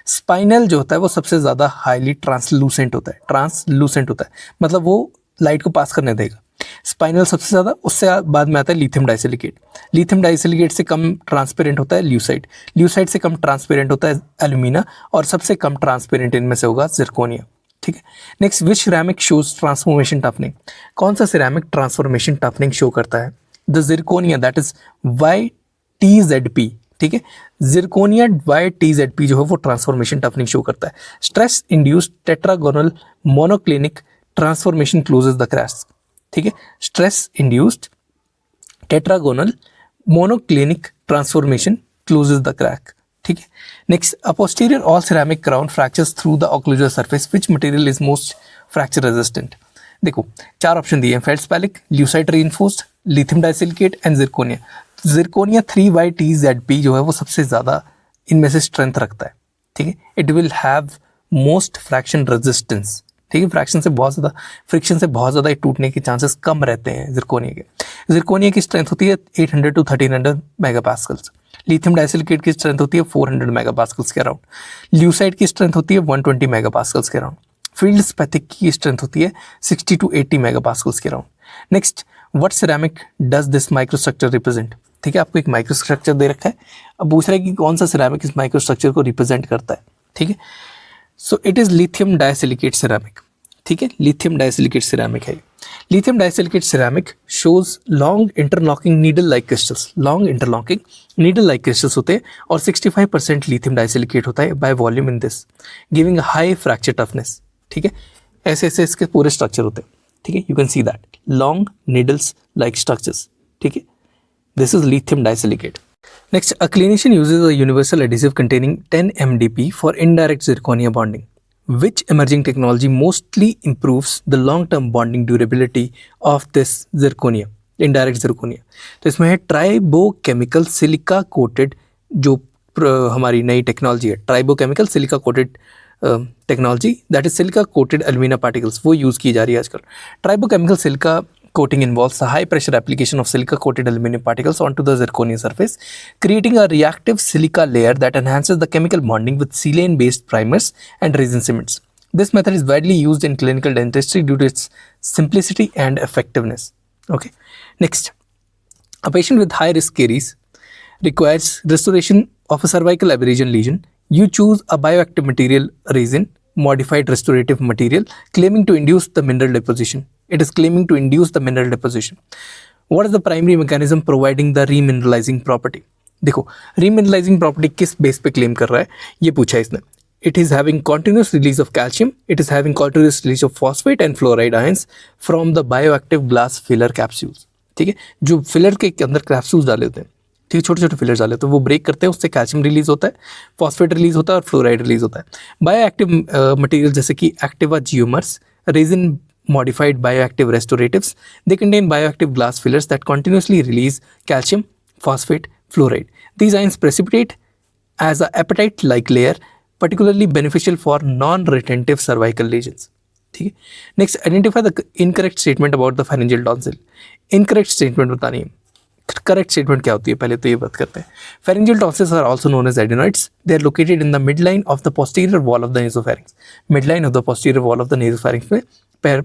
Speaker 1: स्पाइनल जो होता है वो सबसे ज़्यादा हाईली ट्रांसलूसेंट होता है. ट्रांसलूसेंट होता है मतलब वो लाइट को पास करने देगा. स्पाइनल सबसे ज़्यादा, उससे बाद में आता है लिथियम डाइसिलिकेट। लिथियम डाइसिलिकेट से कम ट्रांसपेरेंट होता है ल्यूसाइट, ल्यूसाइट से कम ट्रांसपेरेंट होता है एल्यूमिना, और सबसे कम ट्रांसपेरेंट इनमें से होगा जिरकोनिया। ठीक है। नेक्स्ट, विच सिरेमिक शोज ट्रांसफॉर्मेशन टफनिंग, कौन सा सिरेमिक ट्रांसफॉर्मेशन टफनिंग शो करता है? The zirconia, that is YTZP। ठीक है, जिरकोनिया YTZP जो है वो ट्रांसफॉर्मेशन टफनिंग शो करता है। Stress induced tetragonal monoclinic transformation closes the cracks. ठीक है, stress induced tetragonal monoclinic transformation closes the crack. ठीक है। Next, a posterior all ceramic crown fractures through the occlusal surface, which material is most fracture resistant? देखो, 4 option दिए हैं, feldspathic, leucite reinforced, lithium disilicate and zirconia. Zirconia 3YTZP जो है वो सबसे ज़्यादा इनमें से स्ट्रेंथ रखता है। ठीक है, it will have most fraction resistance. ठीक है, फ्रैक्शन से बहुत ज़्यादा, फ्रिक्शन से बहुत ज़्यादा टूटने के चांसेस कम रहते हैं जिरकोनिया के। जिरकोनिया की स्ट्रेंथ होती है 800 to 1300 मेगापास्कल्स। लिथियम डाइसिलिकेट की स्ट्रेंथ होती है 400 मेगापास्कल्स के अराउंड। ल्यूसाइट की स्ट्रेंथ होती है 120 मेगापास्कल्स के अराउंड। फेल्डस्पैथिक की स्ट्रेंथ होती है 60 to 80 मेगापास्कल्स के around. Next, what ceramic does this microstructure represent? ठीक है, आपको एक माइक्रोस्ट्रक्चर दे रखा है, अब पूछ रहा है कि कौन सा सिरेमिक इस माइक्रोस्ट्रक्चर को रिप्रेजेंट करता है। ठीक है, so it is lithium disilicate ceramic. ठीक है, लिथियम डाइसिलिकेट सिरेमिक है। Lithium disilicate ceramic shows long interlocking needle like crystals. Long interlocking needle like crystals होते हैं और 65% लिथियम डाइसिलिकेट होता है by volume in this, giving high fracture toughness. ठीक है, ऐसे ऐसे इसके पूरे स्ट्रक्चर होते हैं। ठीक है, you can see that long needles like structures. ठीक है, this is lithium disilicate. Next, a clinician uses a universal adhesive containing 10 MDP for indirect zirconia bonding. Which emerging technology mostly improves the long-term bonding durability of this zirconia, indirect zirconia? तो इसमें है tribochemical silica coated, जो हमारी नई technology है, tribochemical silica coated technology, that is silica coated alumina particles, वो use की जा रही है आजकल। Tribochemical silica coating involves a high pressure application of silica coated aluminum particles onto the zirconia surface, creating a reactive silica layer that enhances the chemical bonding with silane based primers and resin cements. This method is widely used in clinical dentistry due to its simplicity and effectiveness. Okay, next, a patient with high risk caries requires restoration of a cervical abrasion lesion. You choose a bioactive material, resin, modified restorative material, claiming to induce the mineral deposition. It is claiming to induce the mineral deposition. What is the primary mechanism providing the remineralizing property? देखो, remineralizing property किस base पे claim कर रहा है ये पूछा है इसने। It is having continuous release of calcium. It is having continuous release of phosphate and fluoride ions from the bioactive glass filler capsules. ठीक है, जो फिलर के अंदर कैप्सूल्स डाले होते हैं, ठीक है, छोटे छोटे फिलर्स डाले होते हैं, वो ब्रेक करते हैं, उससे कैल्शियम रिलीज होता है, फॉस्फेट रिलीज होता है और फ्लोराइड रिलीज होता है। बायोएक्टिव मटेरियल जैसे कि Activa giomers, resin modified bioactive restoratives, they contain bioactive glass fillers that continuously release calcium, phosphate, fluoride. These ions precipitate as a apatite-like layer, particularly beneficial for non-retentive cervical lesions. ठीक है, next, identify the incorrect statement about the pharyngeal tonsil. Incorrect statement बतानी है। Correct statement क्या होती है, पहले तो ये बात करते हैं। Pharyngeal tonsils are also known as adenoids. They are located in the midline of the posterior wall of the nasopharynx. Midline of the posterior wall of the nasopharynx में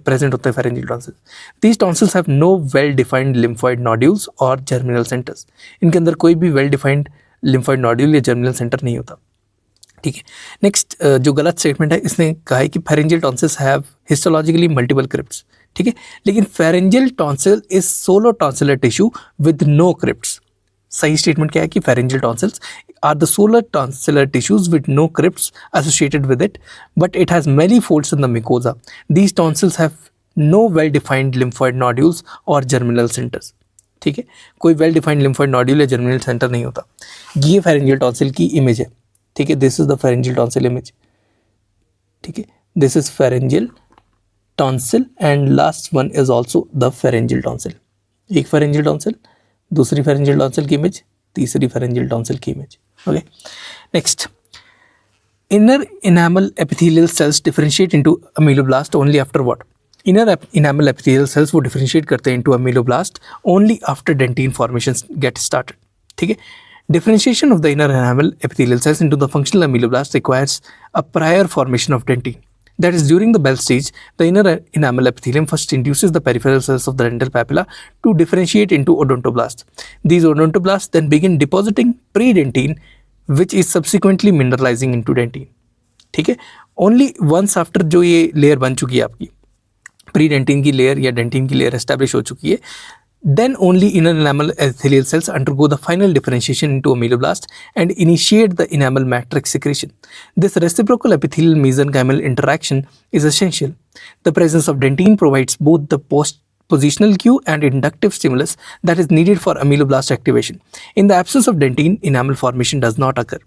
Speaker 1: present होते हैं pharyngeal tonsils. These tonsils have no well-defined lymphoid nodules or germinal centers. इनके अंदर कोई भी well-defined lymphoid nodule या germinal center नहीं होता। ठीक है, नेक्स्ट, जो गलत स्टेटमेंट है, इसने कहा है कि pharyngeal tonsils have histologically multiple crypts. ठीक है, लेकिन pharyngeal tonsil is solo tonsillar tissue with no crypts. सही स्टेटमेंट क्या है कि pharyngeal tonsils are the solar tonsillar tissues with no crypts associated with it, but it has many folds in the mucosa. These tonsils have no well-defined lymphoid nodules or germinal centers. ठीक है, कोई well-defined lymphoid nodule या germinal center नहीं होता। ये pharyngeal tonsil की image है। ठीक है, this is the pharyngeal tonsil image. ठीक है, this is pharyngeal tonsil and last one is also the pharyngeal tonsil. एक pharyngeal tonsil, दूसरी pharyngeal tonsil की इमेज, तीसरी pharyngeal tonsil की इमेज। Okay, next, inner enamel epithelial cells differentiate into ameloblast only after what? Inner enamel epithelial cells वो differentiate करते हैं into ameloblast only after dentin formation get started. ठीक है, differentiation of the inner enamel epithelial cells into the functional ameloblast requires a prior formation of dentin. That is, during the Bell stage, the inner enamel epithelium first induces the peripheral cells of the dental papilla to differentiate into odontoblasts. These odontoblasts then begin depositing pre-dentine, which is subsequently mineralizing into dentine. ठीक है, only once after जो ये layer बन चुकी है आपकी, pre dentin की layer या डेंटिन की लेयर एस्टैब्लिश हो चुकी है, then only inner enamel epithelial cells undergo the final differentiation into ameloblast and initiate the enamel matrix secretion. This reciprocal epithelial mesenchymal interaction is essential. The presence of dentine provides both the positional cue and inductive stimulus that is needed for ameloblast activation. In the absence of dentine, enamel formation does not occur.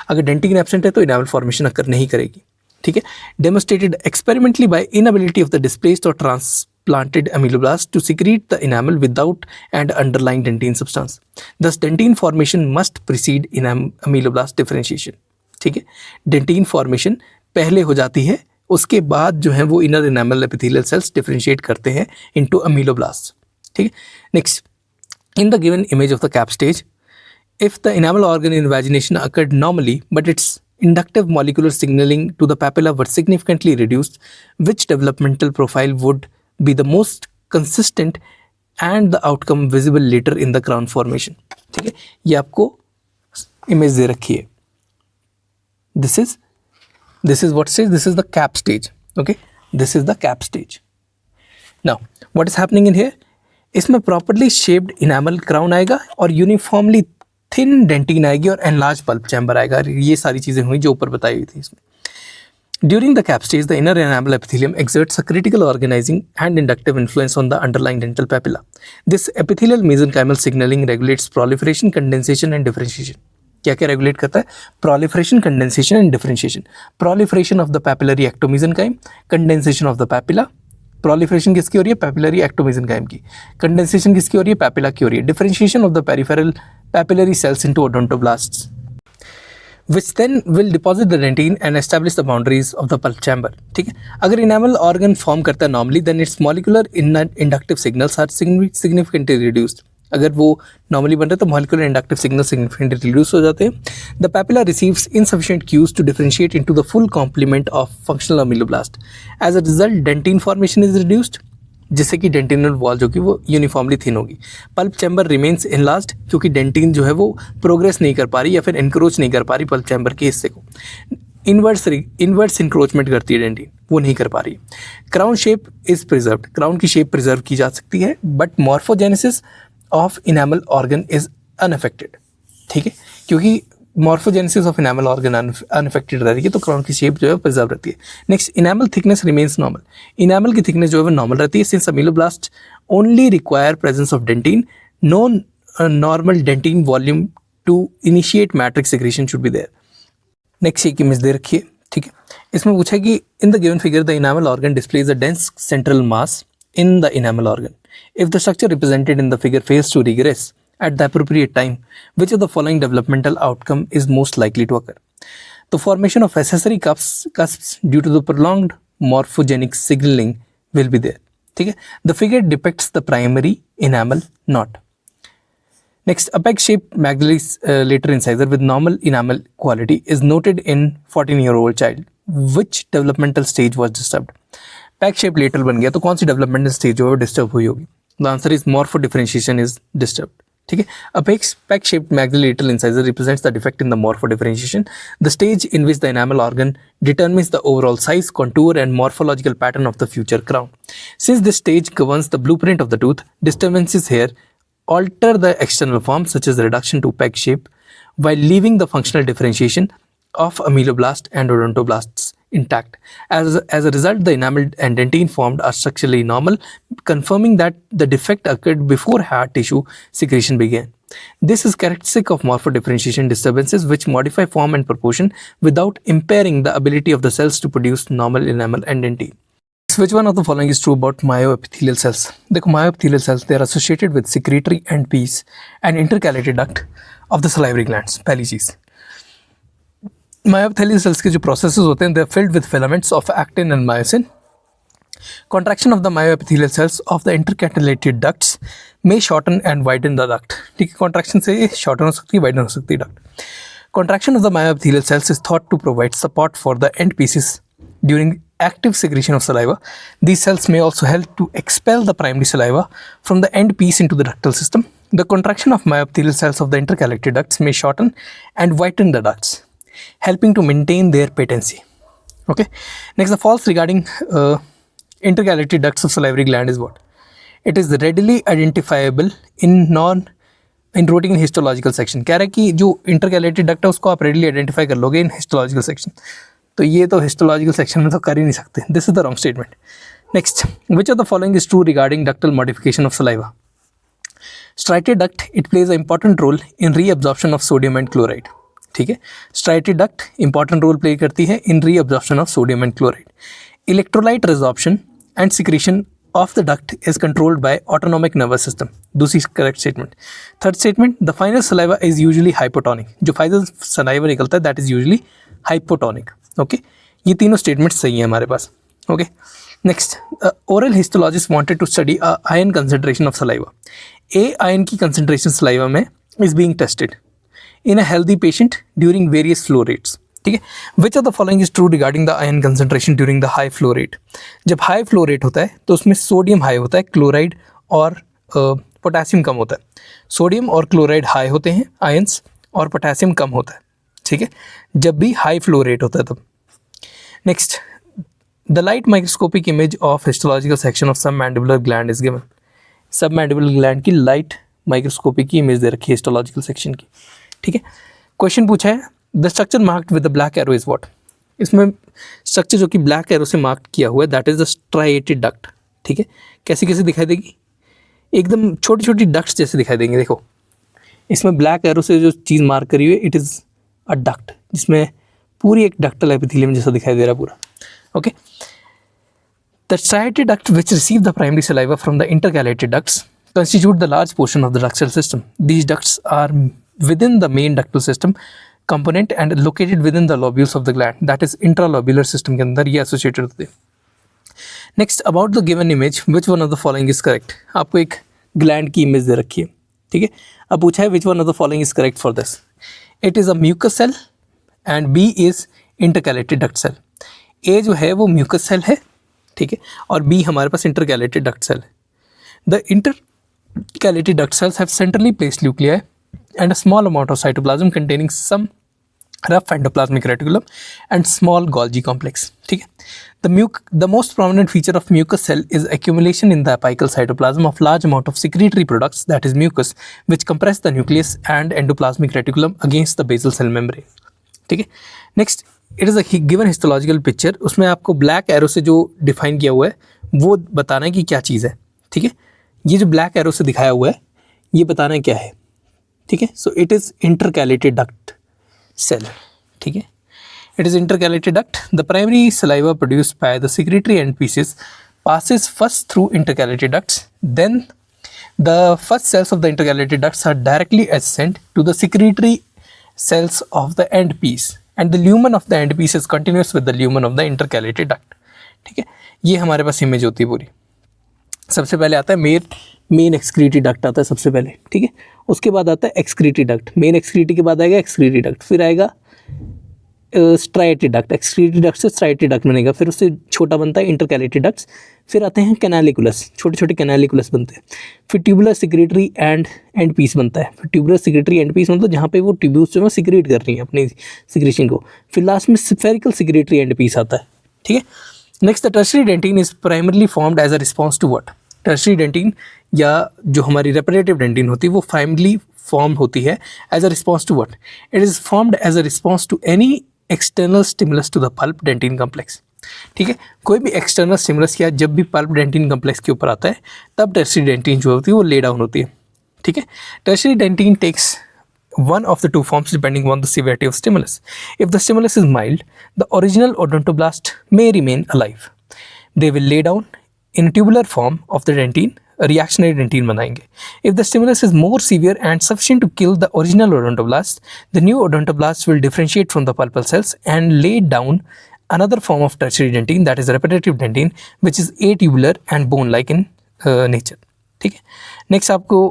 Speaker 1: अगर dentin absent है तो enamel formation occur नहीं करेगी. ठीक है, demonstrated experimentally by inability of the displaced or transplanted ameloblast to secrete the enamel without and underlying dentine substance. Thus, dentine formation must precede ameloblast differentiation. ठीक है, dentin formation पहले हो जाती है, उसके बाद जो है वो inner enamel epithelial cells differentiate करते हैं इनटू अमीलोब्लास्ट. ठीक है, next, in the given image of the cap stage, if the enamel organ invagination occurred normally but its inductive molecular signaling to the papilla were significantly reduced, which developmental profile would be the most consistent and the outcome visible later in the crown formation. ठीक है, ये आपको image दे रखी है. this is what stage? This is the cap stage. Okay, this is the cap stage. Now what is happening in here? इसमें properly shaped enamel crown आएगा और uniformly थिन डेंटिन आएगी और एनलार्ज पल्प चैम्बर आएगा. ये सारी चीज़ें हुई जो ऊपर बताई हुई थी इसमें. During the cap stage, the inner enamel epithelium exerts a critical organizing and inductive influence on the underlying dental papilla. This epithelial mesenchymal signaling regulates proliferation, condensation and differentiation. क्या क्या रेगुलेट करता है? proliferation, condensation and differentiation. Proliferation of the papillary ectomesenchyme, condensation of the papilla. proliferation किसकी हो रही है? papillary ectomesenchyme की. condensation किसकी हो रही है? papilla की हो रही है. differentiation of the peripheral papillary cells into odontoblasts, which then will deposit the dentine and establish the boundaries of the pulp chamber. ठीक है, अगर enamel organ form करता है normally, then its molecular inductive signals are significantly reduced. अगर वो normally बन रहे तो molecular inductive signals significantly reduce हो जाते हैं. The papilla receives insufficient cues to differentiate into the full complement of functional ameloblast. As a result, dentine formation is reduced, जिससे कि डेंटिनल वॉल जो कि वो यूनिफॉर्मली थिन होगी. पल्प चैम्बर रिमेन्स एनलार्ज्ड, क्योंकि डेंटिन जो है वो प्रोग्रेस नहीं कर पा रही या फिर इनक्रोच नहीं कर पा रही पल्प चैम्बर के हिस्से को. इनवर्स इंक्रोचमेंट करती है डेंटिन, वो नहीं कर पा रही. Crown shape is preserved, crown की शेप प्रिजर्व की जा सकती है, but morphogenesis of enamel organ is unaffected. ठीक है, क्योंकि morphogenesis of enamel organ unaffected रहती है तो क्राउन की शेप जो है प्रिजर्व रहती है. Next, enamel thickness remains normal. Enamel की थिकनेस जो है वो नॉर्मल रहती है, since ameloblast only require presence of dentin, no normal dentin volume to initiate matrix secretion should be there. Next एक इमेज दे रखी है. ठीक है, इसमें पूछा है कि in the given figure the enamel organ displays a dense central mass in the enamel organ. If the structure represented in the figure fails to regress at the appropriate time, which of the following developmental outcome is most likely to occur? The formation of accessory cusps due to the prolonged morphogenic signaling will be there. ठीक है, the figure depicts the primary enamel knot. Next, apex-shaped maxillary lateral incisor with normal enamel quality is noted in 14-year-old child. Which developmental stage was disturbed? Pack shape lateral बन गया तो कौन सी developmental stage जो है disturb हुई होगी? The answer is morpho differentiation is disturbed. ठीक है, apex pack shaped maxillary incisor represents the defect in the morpho differentiation, the stage in which the enamel organ determines the overall size, contour and morphological pattern of the future crown. Since this stage governs the blueprint of the tooth, disturbances here alter the external form such as reduction to peg shape while leaving the functional differentiation of ameloblast and odontoblasts intact. As a result, the enamel and dentine formed are structurally normal, confirming that the defect occurred before hard tissue secretion began. This is characteristic of morphodifferentiation disturbances which modify form and proportion without impairing the ability of the cells to produce normal enamel and dentine. Which one of the following is true about myoepithelial cells? देखो, myoepithelial cells, they are associated with secretory end piece and intercalated duct of the salivary glands. पहली चीज, myoepithelial cells के जो processes होते हैं, they are filled with filaments of actin and myosin. Contraction of the myoepithelial cells of the intercalated ducts may shorten and widen the duct. ठीक है, contraction से shorten हो सकती है, widen हो सकती है duct. Contraction of the myoepithelial cells is thought to provide support for the end pieces during active secretion of saliva. These cells may also help to expel the primary saliva from the end piece into the ductal system. The contraction of myopithelial cells of the intercalated ducts may shorten and whiten the ducts, helping to maintain their patency. Okay. Next, the false regarding intercalated ducts of salivary gland is what? It is readily identifiable in routine histological section. कह रहा है कि जो intercalated duct है उसको आप readily identify कर लोगे in histological section. तो ये तो histological section में तो कर ही नहीं सकते. This is the wrong statement. Next, which of the following is true regarding ductal modification of saliva? Striated duct, it plays an important role in reabsorption of sodium and chloride. ठीक है, striated duct important role play करती है in reabsorption of sodium and chloride. Electrolyte resorption and secretion of the duct is controlled by autonomic nervous system. दूसरी correct statement. Third statement, the final saliva is usually hypotonic. जो final saliva निकलता है that is usually hypotonic. Okay, ये तीनों statements सही हैं हमारे पास. Okay, next, oral histologist wanted to study iron concentration of saliva. iron की concentration saliva में is being tested in a healthy patient during various flow rates. ठीक है, विच of the following is true regarding the ion concentration during the high flow rate. जब high flow rate होता है तो उसमें sodium high होता है, क्लोराइड और पोटेशियम कम होता है. सोडियम और क्लोराइड हाई होते हैं आयंस और पोटेशियम कम होता है. ठीक है, जब भी हाई फ्लो रेट होता है तब. Next, the light microscopic image of histological section of सब मैंडिबुलर ग्लैंड इज गिवन. सब मैंडिबुलर ग्लैंड की लाइट माइक्रोस्कोपिक की इमेज दे रखी है हिस्टोलॉजिकल सेक्शन की. ठीक है, क्वेश्चन पूछा है the structure marked with the black arrow is what. इसमें स्ट्रक्चर जो कि ब्लैक एरो से मार्क किया हुआ है that is the striated duct. ठीक है, कैसी कैसी दिखाई देगी? एकदम छोटी छोटी डक्ट्स जैसे दिखाई देंगे. देखो इसमें ब्लैक एरो से जो चीज़ मार्क करी हुई है इट इज़ अ डक्ट, जिसमें पूरी एक डक्टल एपिथेलियम जैसा दिखाई दे रहा है पूरा. Okay, the striated duct which receive the primary saliva from the intercalated ducts constitute the large portion of the ductal system. These ducts are within the main ductal system component and located within the lobules of the gland, that is intralobular system के अंदर ये associated होते हैं. Next, about the given image, which one of the following is correct? आपको एक gland की image दे रखी है. ठीक है, अब पूछा है which one of the following is correct for this? It is a mucus cell and B is intercalated duct cell. A जो है वो mucus cell है, ठीक है, और B हमारे पास intercalated duct cell है. The intercalated duct cells have centrally placed nuclei and a small amount of cytoplasm containing some rough endoplasmic reticulum and small Golgi complex. ठीक है, the most prominent feature of mucus cell is accumulation in the apical cytoplasm of large amount of secretory products, that is mucus, which compress the nucleus and endoplasmic reticulum against the basal cell membrane. ठीक है, next, it is a given histological picture. उसमें आपको black arrow से जो define किया हुआ है वो बताना है कि क्या चीज़ है. ठीक है, ये जो ब्लैक एरो से दिखाया हुआ है ये बताना है क्या है. ठीक है, so it is intercalated duct cell. ठीक है, it is intercalated duct. The primary saliva produced by the secretory end pieces passes first through intercalated ducts, then the first cells of the intercalated ducts are directly adjacent to the secretory cells of the end piece and the lumen of the end piece is continuous with the lumen of the intercalated duct. ठीक है, ये हमारे पास image होती है पूरी. सबसे पहले आता है मेन एक्सक्रीटरी डक्ट आता है सबसे पहले. ठीक है, उसके बाद आता है एक्सक्रीटरी डक्ट. मेन एक्सक्रीटरी के बाद आएगा एक्सक्रीटरी डक्ट, फिर आएगा स्ट्राइएटेड डक्ट. एक्सक्रीटरी डक्ट से स्ट्राइएटेड डक्ट बनेगा, फिर उससे छोटा बनता है इंटरकैलेटेड डक्ट्स, फिर आते हैं कैनालिकुलस, छोटे छोटे कैनालिकुलस बनते हैं, फिर ट्यूबुलर सिक्रेटरी एंड पीस बनता है. फिर ट्यूबुलर सिक्रेटरी एंड पीस मतलब जहाँ पे वो ट्यूब्यूल्स जो है सिक्रेट कर रही हैं अपनी सिक्रेशन को. फिर लास्ट में स्फेरिकल सिक्रेटरी एंड पीस आता है. ठीक है, next, the tertiary dentin is primarily formed as a response to what. Tertiary dentin या जो हमारी रेपरेटिव डेंटिन होती है वो प्राइमरली फॉर्म होती है as a response to what. It is formed as a response to any external stimulus to the pulp dentin complex. ठीक है, कोई भी एक्सटर्नल स्टिमुलस या जब भी पल्प डेंटिन कम्प्लेक्स के ऊपर आता है तब टर्शियरी डेंटिन जो होती है वो ले डाउन होती है. ठीक है, tertiary dentin takes one of the two forms depending on the severity of stimulus. If the stimulus is mild, the original odontoblast may remain alive. They will lay down in a tubular form of the dentine, a reactionary dentine बनाएंगे. If the stimulus is more severe and sufficient to kill the original odontoblast, the new odontoblast will differentiate from the pulpal cells and lay down another form of tertiary dentine, that is repetitive dentine, which is atubular and bone-like in nature. ठीक है, next आपको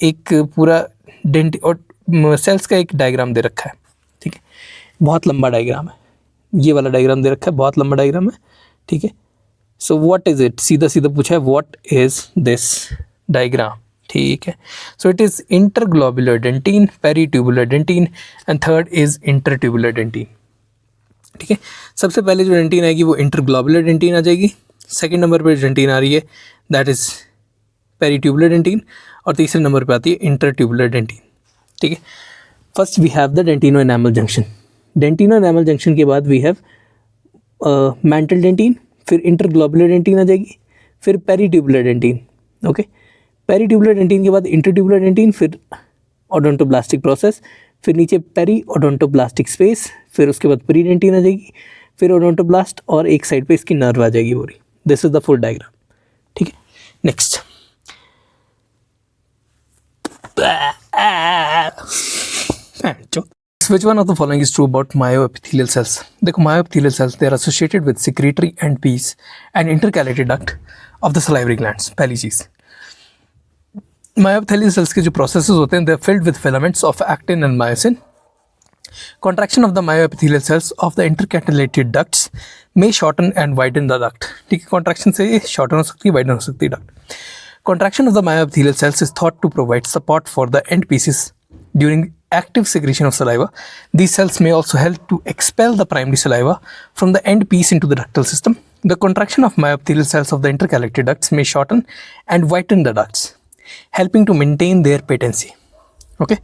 Speaker 1: एक पूरा dent और sales का एक diagram दे रखा है. ठीक है, बहुत लंबा डायग्राम है, ये वाला डायग्राम दे रखा है, बहुत लंबा डायग्राम है. ठीक है. सो व्हाट इज इट, सीधा सीधा पूछा है व्हाट इज दिस डायग्राम. ठीक है. So it is interglobular dentin, peritubular dentin and third is intertubular dentin. ठीक है. सबसे पहले जो डेंटिन आएगी वो इंटरग्लोबुलर डेंटिन आ जाएगी. सेकेंड नंबर पर डेंटिन आ रही है दैट इज पेरीट्यूबुलर डेंटिन और तीसरे नंबर पे आती है इंटरट्यूबुलर डेंटिन. ठीक है. First we have the dentino enamel junction. Dentino enamel junction के बाद वी हैव मेंटल डेंटिन, फिर इंटरग्लोबुलर डेंटिन आ जाएगी, फिर peritubular dentin. Okay. Peritubular dentin के बाद इंटरट्यूबुलर डेंटिन, फिर ओडोंटोब्लास्टिक प्रोसेस, फिर नीचे पेरी ओडोंटोब्लास्टिक स्पेस, फिर उसके बाद प्री डेंटिन आ जाएगी, फिर ओडोंटोब्लास्ट और एक साइड पे इसकी नर्व आ जाएगी पूरी. This is the full diagram. ठीक है. Next. Which one of the following is true about myoepithelial cells? देखो myoepithelial cells they are associated with secretory end piece and intercalated duct of the salivary glands. पहली चीज, myoepithelial cells के जो processes होते हैं they are filled with filaments of actin and myosin. Contraction of the myoepithelial cells of the intercalated ducts may shorten and widen the duct. ठीक है. contraction से shorten हो सकती है, widen हो सकती है duct. Contraction of the myoepithelial cells is thought to provide support for the end pieces during active secretion of saliva. These cells may also help to expel the primary saliva from the end piece into the ductal system. The contraction of myoepithelial cells of the intercalated ducts may shorten and whiten the ducts, helping to maintain their patency. Okay.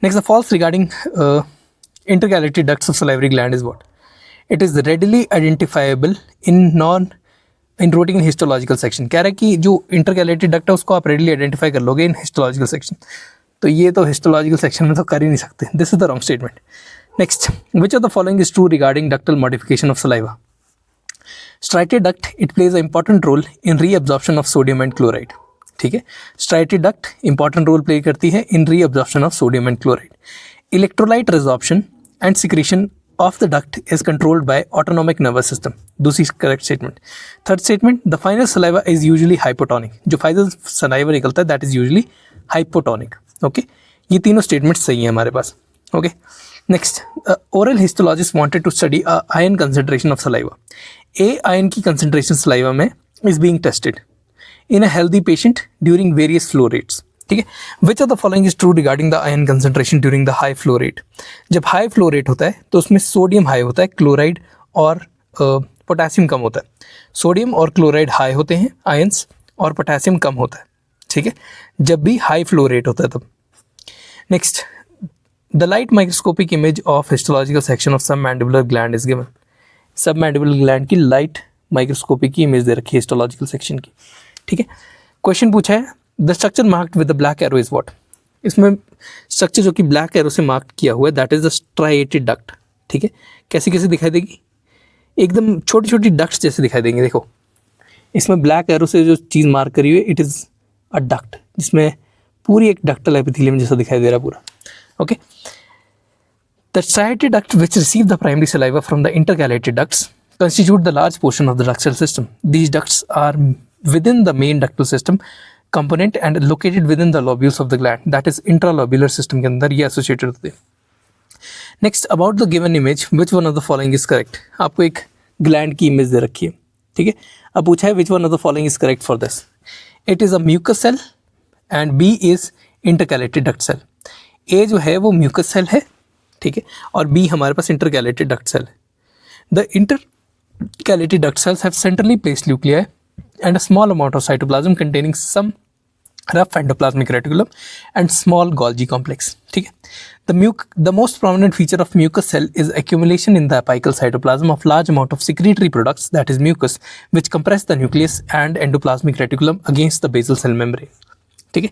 Speaker 1: Next, the false regarding intercalated ducts of salivary gland is what? It is readily identifiable in routine histological section. कह रहा है कि जो intercalated duct है उसको आप readily identify कर लोगे इन हिस्टोलॉजिकल सेक्शन. तो ये तो हिस्टोलॉजिकल सेक्शन में तो कर ही नहीं सकते. This is the wrong statement. Next, which of the following is true regarding ductal modification of saliva? Striated duct it plays a important role in reabsorption of sodium and chloride. ठीक है. Striated duct important role play करती है in reabsorption of sodium and chloride. Electrolyte resorption and secretion of the duct is controlled by autonomic nervous system. दूसरी correct statement. Third statement, the final saliva is usually hypotonic. जो final saliva निकलता है that is usually hypotonic. Okay. ये तीनों statements सही हैं हमारे पास. Okay. Next, oral histologist wanted to study iron concentration of saliva. iron की concentration saliva में is being tested in a healthy patient during various flow rates. ठीक है. विच of the following is true regarding the ion concentration during the high flow rate? जब high flow rate होता है तो उसमें sodium high होता है, क्लोराइड और पोटेशियम कम होता है. सोडियम और क्लोराइड हाई होते हैं आयंस और पोटेशियम कम होता है. ठीक है. जब भी हाई फ्लो रेट होता है तब. Next, the light microscopic image of histological section of सब मैंडिबुलर ग्लैंड इज गिवन. सब मैंडिबुलर ग्लैंड की लाइट माइक्रोस्कोपिक की इमेज दे रखी है हिस्टोलॉजिकल सेक्शन की. ठीक है. क्वेश्चन पूछा है the structure marked with the black arrow is what? इसमें स्ट्रक्चर जो कि ब्लैक एरो से मार्क किया हुआ है that is the striated duct. ठीक है. कैसी कैसी दिखाई देगी? एकदम छोटी छोटी डक्ट्स जैसे दिखाई देंगे. देखो इसमें ब्लैक एरो से जो चीज़ मार्क करी हुई है इट इज़ अ डक्ट, जिसमें पूरी एक डक्टल एपिथेलियम जैसा दिखाई दे रहा है पूरा. Okay. The striated duct which receive the primary saliva from the intercalated ducts constitute the large portion of the ductal system. These ducts are within the main ductal system component and located within the lobules of the gland, that is intralobular system के अंदर ये associated होते हैं. Next, about the given image, which one of the following is correct? आपको एक gland की image दे रखी है. ठीक है. अब पूछा है which one of the following is correct for this? It is a mucus cell and B is intercalated duct cell. A जो है वो mucus cell है. ठीक है. और B हमारे पास intercalated duct cell है. The intercalated duct cells have centrally placed nuclei and a small amount of cytoplasm containing some rough endoplasmic reticulum and small Golgi complex. ठीक है. The most prominent feature of mucus cell is accumulation in the apical cytoplasm of large amount of secretory products, that is mucus, which compress the nucleus and endoplasmic reticulum against the basal cell membrane. ठीक है.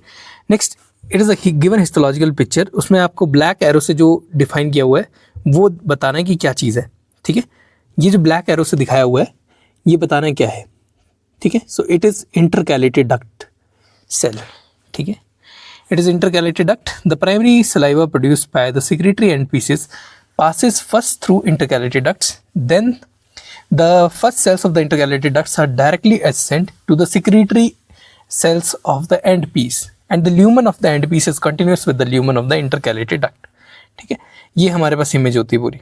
Speaker 1: Next, it is a given histological picture. उसमें आपको black arrow से जो define किया हुआ है वो बताना है कि क्या चीज़ है. ठीक है. ये जो ब्लैक एरो से दिखाया हुआ है ये बताना क्या है. ठीक है. So it is intercalated duct cell. ठीक है. It is intercalated duct. The primary saliva produced by the secretory end pieces passes first through intercalated ducts, then the first cells of the intercalated ducts are directly adjacent to the secretory cells of the end piece and the lumen of the end piece is continuous with the lumen of the intercalated duct. ठीक है. ये हमारे पास image होती है पूरी.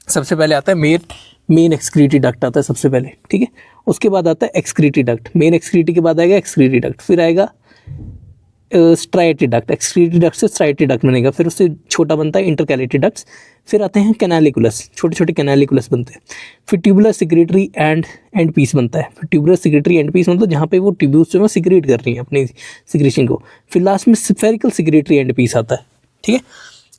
Speaker 1: सबसे पहले आता है मेन एक्सक्रीटरी डक्ट आता है सबसे पहले, ठीक है। उसके बाद आता है एक्सक्रीटरी डक्ट, मेन एक्सक्रीटरी के बाद आएगा एक्सक्रीटरी डक्ट, फिर आएगा स्ट्राइटरी डक्ट, एक्सक्रीटरी डक्ट से स्ट्राइटरी डक्ट बनेगा, फिर उससे छोटा बनता है इंटरकैलेटरी डक्ट्स, फिर आते हैं कैनालिकुलस, छोटे छोटे कैनालिकुलस बनते हैं, फिर ट्यूबुलर सिक्रेटरी एंड पीस बनता है, फिर ट्यूबुलर सिक्रेटरी एंड पीस मतलब जहाँ पे वो ट्यूब्यूल्स जो है सिक्रेट कर रही हैं अपनी सिक्रेशन को, फिर लास्ट में स्फेरिकल सिक्रेटरी एंड पीस आता है, ठीक है।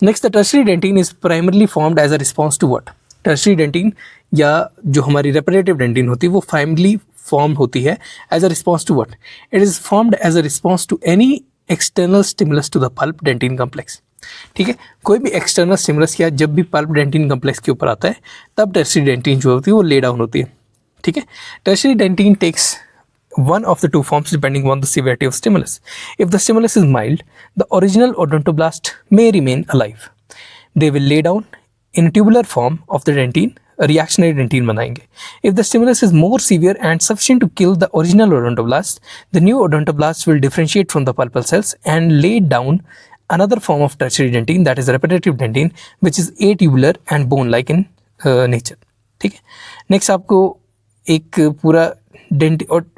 Speaker 1: Next the tertiary dentin is primarily formed as a response to what, tertiary dentin या जो हमारी रेपरेटिव डेंटिन होती है वो प्राइमरली फॉर्म होती है as a response to what, it is formed as a response to any external stimulus to the pulp dentin complex, ठीक है। कोई भी एक्सटर्नल स्टिमुलस या जब भी पल्प डेंटिन कॉम्प्लेक्स के ऊपर आता है तब टर्शरी डेंटिन जो होती है वो ले डाउन होती है, ठीक है। Tertiary dentin takes one of the two forms depending on the severity of stimulus. If the stimulus is mild, the original odontoblast may remain alive. They will lay down in a tubular form of the dentine, a reactionary dentine बनाएंगे. If the stimulus is more severe and sufficient to kill the original odontoblast, the new odontoblast will differentiate from the pulpal cells and lay down another form of tertiary dentine, that is repetitive dentine, which is atubular and bone-like in nature. ठीक है। Next आपको एक पूरा dent और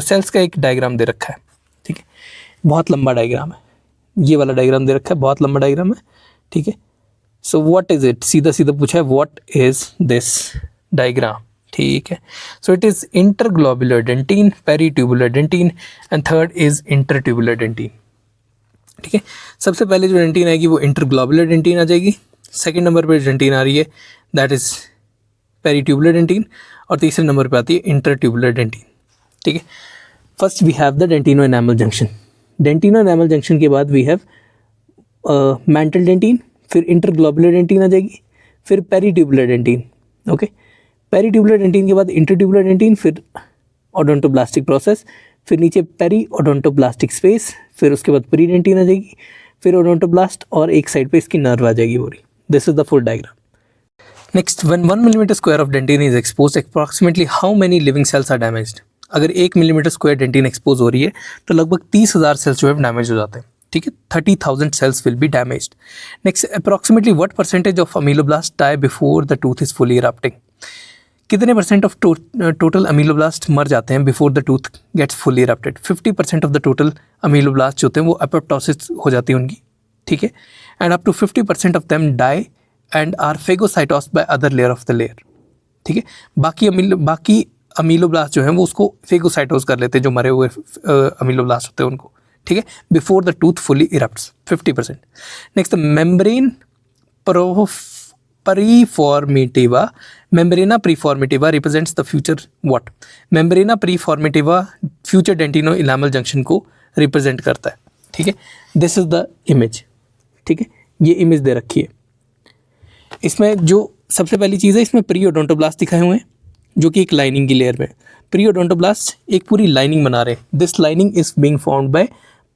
Speaker 1: sales का एक diagram दे रखा है, ठीक है, बहुत लंबा डायग्राम है, ये वाला डायग्राम दे रखा है, बहुत लंबा डायग्राम है, ठीक है। सो व्हाट इज इट, सीधा सीधा पूछा है व्हाट इज दिस डायग्राम, ठीक है। So it is interglobular dentin, peritubular dentin and third is intertubular dentin, ठीक है। सबसे पहले जो डेंटिन आएगी वो इंटरग्लोबुलर डेंटिन आ जाएगी, सेकेंड नंबर पर डेंटिन आ रही है दैट इज पेरीट्यूबुलर डेंटिन, और तीसरे नंबर पर आती है इंटरट्यूबुलर डेंटिन, ठीक है। First we have the dentino enamel junction, dentino enamel junction के बाद वी हैव मैंटल डेंटिन, फिर इंटरग्लोबुलर डेंटिन आ जाएगी, फिर peritubular dentin, okay. Peritubular dentin के बाद इंटरट्यूबुलर डेंटिन, फिर ओडोंटोब्लास्टिक प्रोसेस, फिर नीचे पेरी ओडोंटोब्लास्टिक स्पेस, फिर उसके बाद प्री डेंटिन आ जाएगी, फिर ओडोंटोब्लास्ट और एक साइड पे इसकी नर्व आ जाएगी पूरी। This is the full diagram. Next, when 1 millimeter square of dentin is exposed, approximately how many living cells are damaged? अगर 1 मिलीमीटर स्क्वायर डेंटिन एक्सपोज हो रही है तो लगभग 30,000 सेल्स जो है डैमेज हो जाते हैं, ठीक है। 30,000 cells will be damaged. Next, approximately what percentage of ameloblast die before the tooth is fully erupting? कितने परसेंट ऑफ टोटल अमीलोब्लास्ट मर जाते हैं before the tooth gets fully erupted? 50% of the total ameloblast जो होते हैं वो apoptosis हो जाती है उनकी, ठीक है। And up to 50% of them die and are phagocytosed by other layer of the layer, ठीक है। बाकी अमीलोब्लास्ट जो है वो उसको फेगोसाइटोस कर लेते हैं, जो मरे हुए अमीलोब्लास्ट होते हैं उनको, ठीक है, before the tooth fully erupts 50%. Next membrane preformativa, membrana preformativa represents the future what? Membrana preformativa future dentino enamel junction को रिप्रेजेंट करता है, ठीक है. दिस इज द इमेज, ठीक है, ये इमेज दे रखी है. इसमें जो सबसे पहली चीज़ है, इसमें प्री ओडोंटोब्लास्ट दिखाए हुए हैं जो कि एक लाइनिंग की लेयर में. प्री ओडोंटोब्लास्ट एक पूरी लाइनिंग बना रहे हैं. This lining is being formed by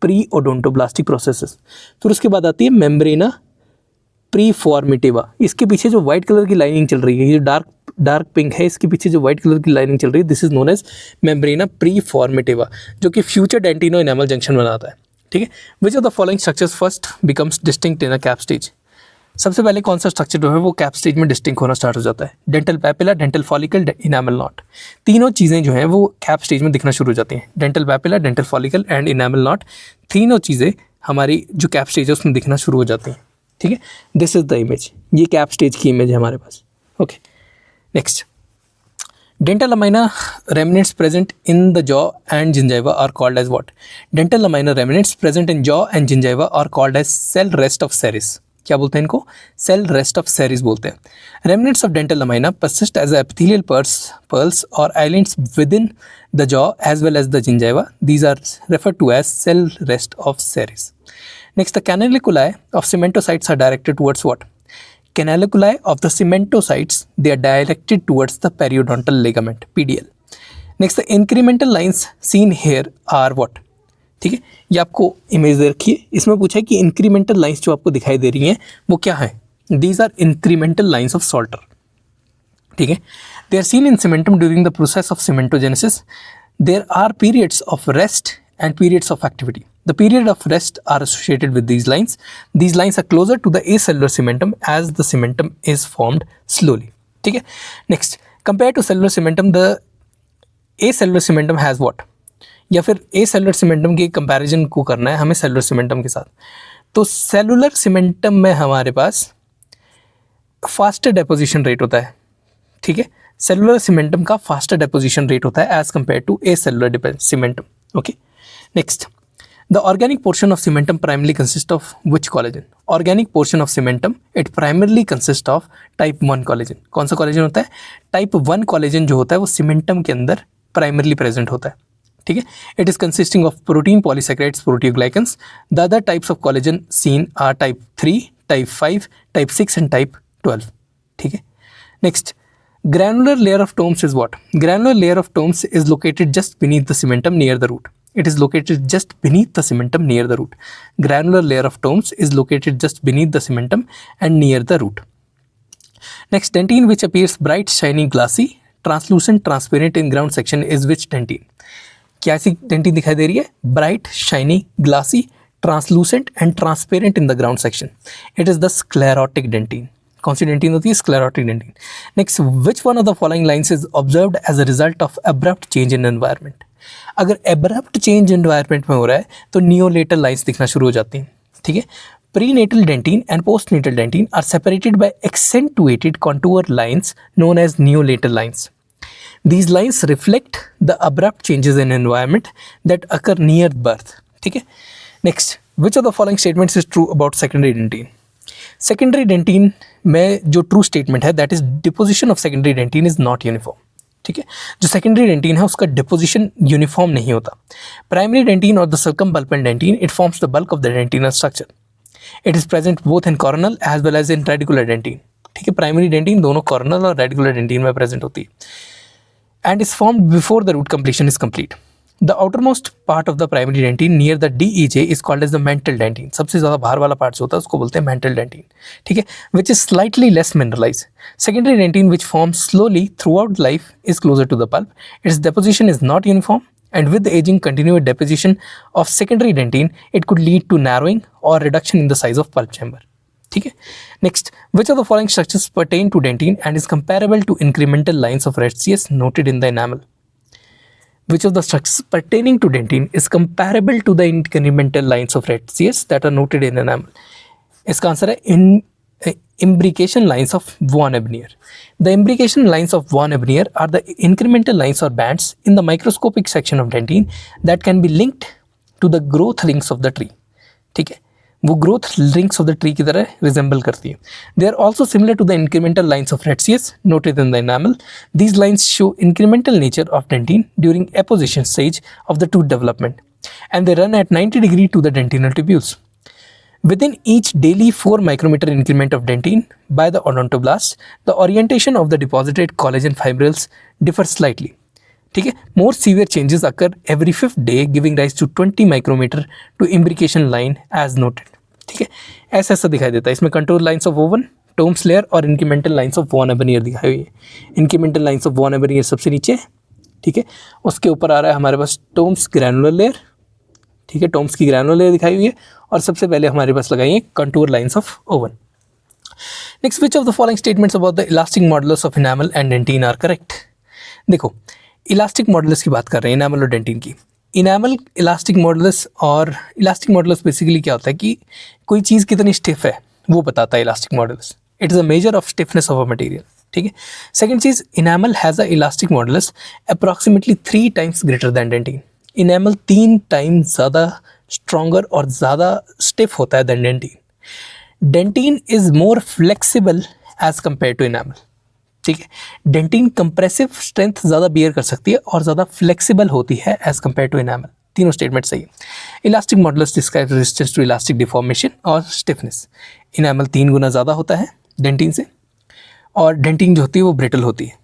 Speaker 1: pre odontoblastic processes. फिर उसके बाद आती है मेम्ब्रेना प्रीफॉर्मेटिवा. इसके पीछे जो वाइट कलर की लाइनिंग चल रही है, ये डार्क पिंक है, इसके पीछे जो वाइट कलर की लाइनिंग चल रही है, this is known as membrana preformativa, जो कि फ्यूचर डेंटिनो इनामल जंक्शन बनाता है, ठीक है. विच of the following structures first becomes distinct in a cap stage? सबसे पहले कौन सा स्ट्रक्चर जो है वो कैप स्टेज में डिस्टिंक्ट होना स्टार्ट हो जाता है? Dental papilla, dental follicle, enamel not. तीनों चीज़ें जो हैं वो कैप स्टेज में दिखना शुरू हो जाती हैं. Dental papilla, dental follicle and enamel not, तीनों चीज़ें हमारी जो कैप स्टेज है उसमें दिखना शुरू हो जाती हैं, ठीक है. दिस इज द इमेज, ये कैप स्टेज की इमेज है हमारे पास. Okay, next, dental lamina remnants present in the jaw and gingiva are called as what? Dental lamina remnants present in jaw and gingiva are called as cell rest of Serres. क्या बोलते हैं इनको? Cell rest of सेरिस बोलते हैं. Remnants of dental lamina persist as epithelial pearls or islands within the jaw as well as the gingiva. These are referred to as cell rest of Serres. Next, the canaliculi of cementocytes are directed towards what? Canaliculi of the cementocytes, they are directed towards the periodontal ligament, PDL. Next, the incremental lines seen here are what? ठीक है, ये आपको image दे रखी है. इसमें पूछा है कि इंक्रीमेंटल लाइंस जो आपको दिखाई दे रही हैं वो क्या है? These are incremental lines of Salter, ठीक है. They are seen in cementum during the process of cementogenesis. There are periods of rest and periods of activity. The period of rest are associated with these lines. These lines are closer to the acellular cementum as the cementum is formed slowly. ठीक है. Next, compare to cellular cementum the acellular cementum has what, या फिर acellular cementum के comparison को करना है हमें cellular cementum के साथ। तो सेलुलर सीमेंटम में हमारे पास फास्टर डेपोजिशन रेट होता है, ठीक है। सेलुलर सीमेंटम का फास्टर डेपोजिशन रेट होता है as compare to acellular cementum. Okay, next, the organic portion of cementum primarily consist of which collagen. Organic portion of cementum it primarily consist of type 1 collagen. कौन सा collagen होता है? Type 1 collagen जो होता है वो cementum के अंदर प्राइमरली प्रेजेंट होता है, ठीक है। It is consisting of protein, polysaccharides, proteoglycans. The other types of collagen seen are type 3, type 5, type 6 and type 12, ठीक है। Next, granular layer of tomes is what? Granular layer of tomes is located just beneath the cementum near the root. It is located just beneath the cementum near the root. Granular layer of tomes is located just beneath the cementum and near the root. Next, dentine which appears bright, shiny, glassy, translucent, transparent in ground section is which dentine? क्या सी dentine दिखाई दे रही है? Bright, shiny, glassy, translucent and transparent in the ground section. It is the sclerotic dentine. कौन सी dentin होती है? Sclerotic dentin. Next, which one of the following lines is observed as a result of abrupt change in environment. अगर abrupt change environment में हो रहा है तो नियोलेटल lines दिखना शुरू हो जाती हैं, ठीक है। Prenatal dentin and postnatal dentin are separated by accentuated contour lines known as neonatal lines. These lines reflect the abrupt changes in environment that occur near birth, ठीक है। Next, which of the following statements is true about secondary dentine? Secondary dentine में जो true statement है that is deposition of secondary dentine is not uniform, ठीक है। जो secondary dentine है उसका deposition uniform नहीं होता। Primary dentine or the circumpulpal dentine, it forms the bulk of the dentinal structure. It is present both in coronal as well as in radicular dentine, ठीक है। Primary dentine दोनों coronal और radicular dentine में present होती है and is formed before the root completion is complete. The outermost part of the primary dentine near the DEJ is called as the mantle dentine. सबसे ज़्यादा बाहर वाला part जो होता है उसको बोलते हैं mantle dentine, ठीक है, which is slightly less mineralized. Secondary dentine which forms slowly throughout life is closer to the pulp. Its deposition is not uniform and with the aging continued deposition of secondary dentine, it could lead to narrowing or reduction in the size of pulp chamber, ठीक है। Next, which of the following structures pertain to dentin and is comparable to incremental lines of Retzius noted in the enamel. Which of the structures pertaining to dentin is comparable to the incremental lines of Retzius that are noted in enamel. इसका answer है in imbrication lines of von Ebner. The imbrication lines of von Ebner are the incremental lines or bands in the microscopic section of dentine that can be linked to the growth rings of the tree, ठीक है। वो growth rings of the tree की तरह resemble करती है। They are also similar to the incremental lines of Retzius noted in the enamel. These lines show incremental nature of dentin during apposition stage of the tooth development and they run at 90 degree to the dentinal tubules. Within each daily 4 micrometer increment of dentine by the odontoblast, the orientation of the deposited collagen fibrils differs slightly, ठीक है। More severe changes occur every 5th day, giving rise to 20 micrometer to imbrication line as noted, ठीक है। ऐसा दिखाई देता है। इसमें contour lines of oven, Tomes layer और incremental lines of von Ebner दिखाई हुई है। Incremental lines of von Ebner सबसे नीचे, ठीक है। उसके ऊपर आ रहा है हमारे पास Tomes granular layer, ठीक है। टोम्स की ग्रैनुलर लेयर दिखाई हुई है और सबसे पहले हमारे पास लगाई है contour lines of Owen. Next, which of the following statements about the elastic modulus of enamel and dentin are correct. देखो, इलास्टिक मॉडुलस की बात कर रहे हैं एनामल और डेंटिन की। इनामल इलास्टिक मॉडुलस, और इलास्टिक मॉडुलस बेसिकली क्या होता है कि कोई चीज़ कितनी स्टिफ है वो बताता है elastic modulus. It is a measure of stiffness of a material, ठीक है। सेकेंड चीज़, enamel has a elastic modulus approximately 3 times greater than dentin. Enamel 3 times ज़्यादा स्ट्रॉन्गर और ज़्यादा स्टिफ होता है than dentin. Dentin is more flexible as compare to enamel, ठीक है। डेंटिन कंप्रेसिव स्ट्रेंथ ज़्यादा बियर कर सकती है और ज़्यादा फ्लेक्सिबल होती है एज कम्पेयर टू इनेमल। तीनों स्टेटमेंट सही है। Elastic modulus describes resistance to elastic deformation और स्टिफनेस। इनेमल 3 गुना ज़्यादा होता है डेंटिन से, और डेंटिन जो होती है वो ब्रिटल होती है,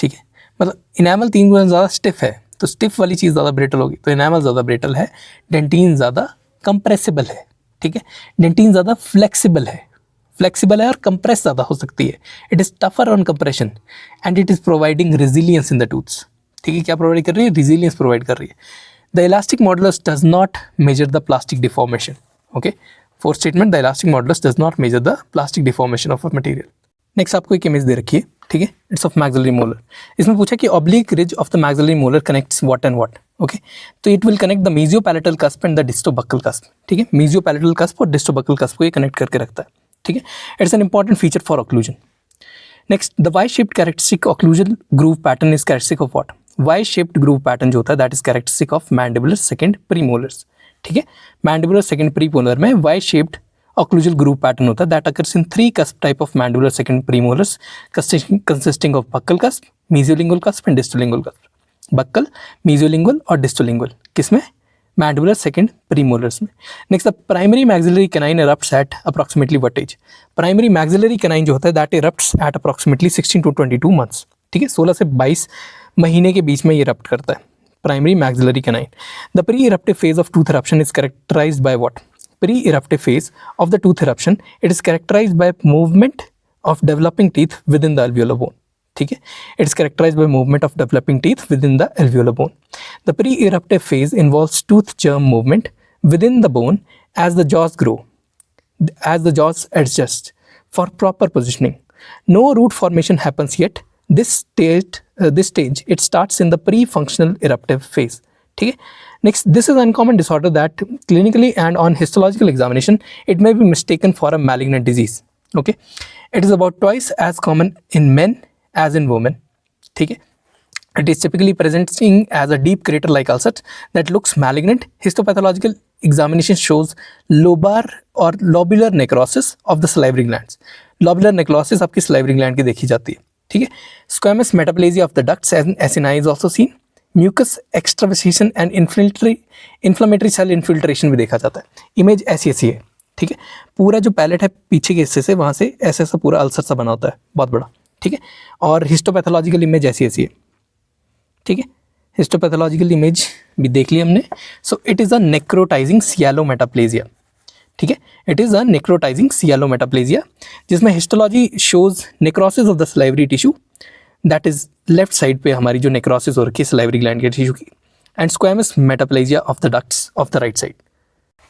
Speaker 1: ठीक है। मतलब इनेमल 3 गुना ज़्यादा स्टिफ है तो स्टिफ वाली चीज़ ज़्यादा ब्रिटल होगी, तो इनेमल ज़्यादा ब्रिटल है, डेंटिन ज़्यादा कंप्रेसिबल है, ठीक है। डेंटिन ज़्यादा फ्लेक्सिबल है और कंप्रेस ज़्यादा हो सकती है। It is tougher on compression and it is providing resilience in the tooths, ठीक है। क्या प्रोवाइड कर रही है? रेजिलियंस प्रोवाइड कर रही है। The elastic modulus does not measure the plastic deformation, okay. Fourth statement, the elastic modulus does not measure the plastic deformation of a material. Next आपको एक इमेज दे रखी है, ठीक है, इट्स ऑफ मैक्सिलरी मोलर। इसमें पूछा कि oblique ridge of the maxillary molar connects what and what. Okay, तो it will connect the mesiopalatal cusp and the distobuccal cusp, ठीक है, मेसियोपैलेटल कस्प और डिस्टोबक्कल कस्प को ये कनेक्ट करके रखता है, ठीक है। It's an important feature for occlusion. Next, the Y shaped characteristic occlusal groove pattern is characteristic of what. Y shaped groove pattern जो होता है that is characteristic of mandibular second premolars, ठीक है। मैंडिबुलर सेकंड प्रीमोलर में Y shaped occlusal groove pattern होता है that occurs in 3 cusp type of mandibular second premolars consisting of buccal cusp, mesiolingual cusp and distolingual cusp. buccal, mesiolingual और distolingual किसमें? mandibular second premolars में। Next, the primary maxillary canine erupts at approximately what age? Primary maxillary canine जो होता है that erupts at approximately 16 to 22 months, ठीक है, 16 से 22 महीने के बीच में ये erupt करता है, primary maxillary canine. The pre-eruptive phase of tooth eruption is characterized by what? Pre-eruptive phase of the tooth eruption, it is characterized by movement of developing teeth within the alveolar bone, ठीक है, it is characterized by movement of developing teeth within the alveolar bone. The pre-eruptive phase involves tooth germ movement within the bone as the jaws grow, as the jaws adjust for proper positioning. No root formation happens yet. This stage it starts in the pre-functional eruptive phase, ठीक है। Next, this is uncommon disorder that clinically and on histological examination it may be mistaken for a malignant disease. Okay, it is about twice as common in men as in women. ठीक है, it is typically presenting as a deep crater-like ulcer that looks malignant. Histopathological examination shows lobar or lobular necrosis of the salivary glands. Lobular necrosis आपकी salivary gland की देखी जाती है, ठीक है। Squamous metaplasia of the ducts and acini is also seen. Mucus extravasation and inflammatory cell infiltration भी देखा जाता है। इमेज ऐसी है, ठीक है, पूरा जो पैलेट है पीछे के हिस्से से वहाँ से ऐसा ऐसा पूरा अल्सर सा बना होता है बहुत बड़ा, ठीक है। और हिस्टोपैथोलॉजिकल इमेज ऐसी है, ठीक है, हिस्टोपैथोलॉजिकल इमेज भी देख ली हमने। So it is a necrotising sialometaplasia, ठीक है, it is a necrotising sialometaplasia जिसमें histology shows necrosis of the salivary tissue, that is left side पे हमारी जो नेक्रोसिस हो रखी है सलाइवरी ग्लैंड के टिश्यू की, and squamous metaplasia of the ducts of the right side.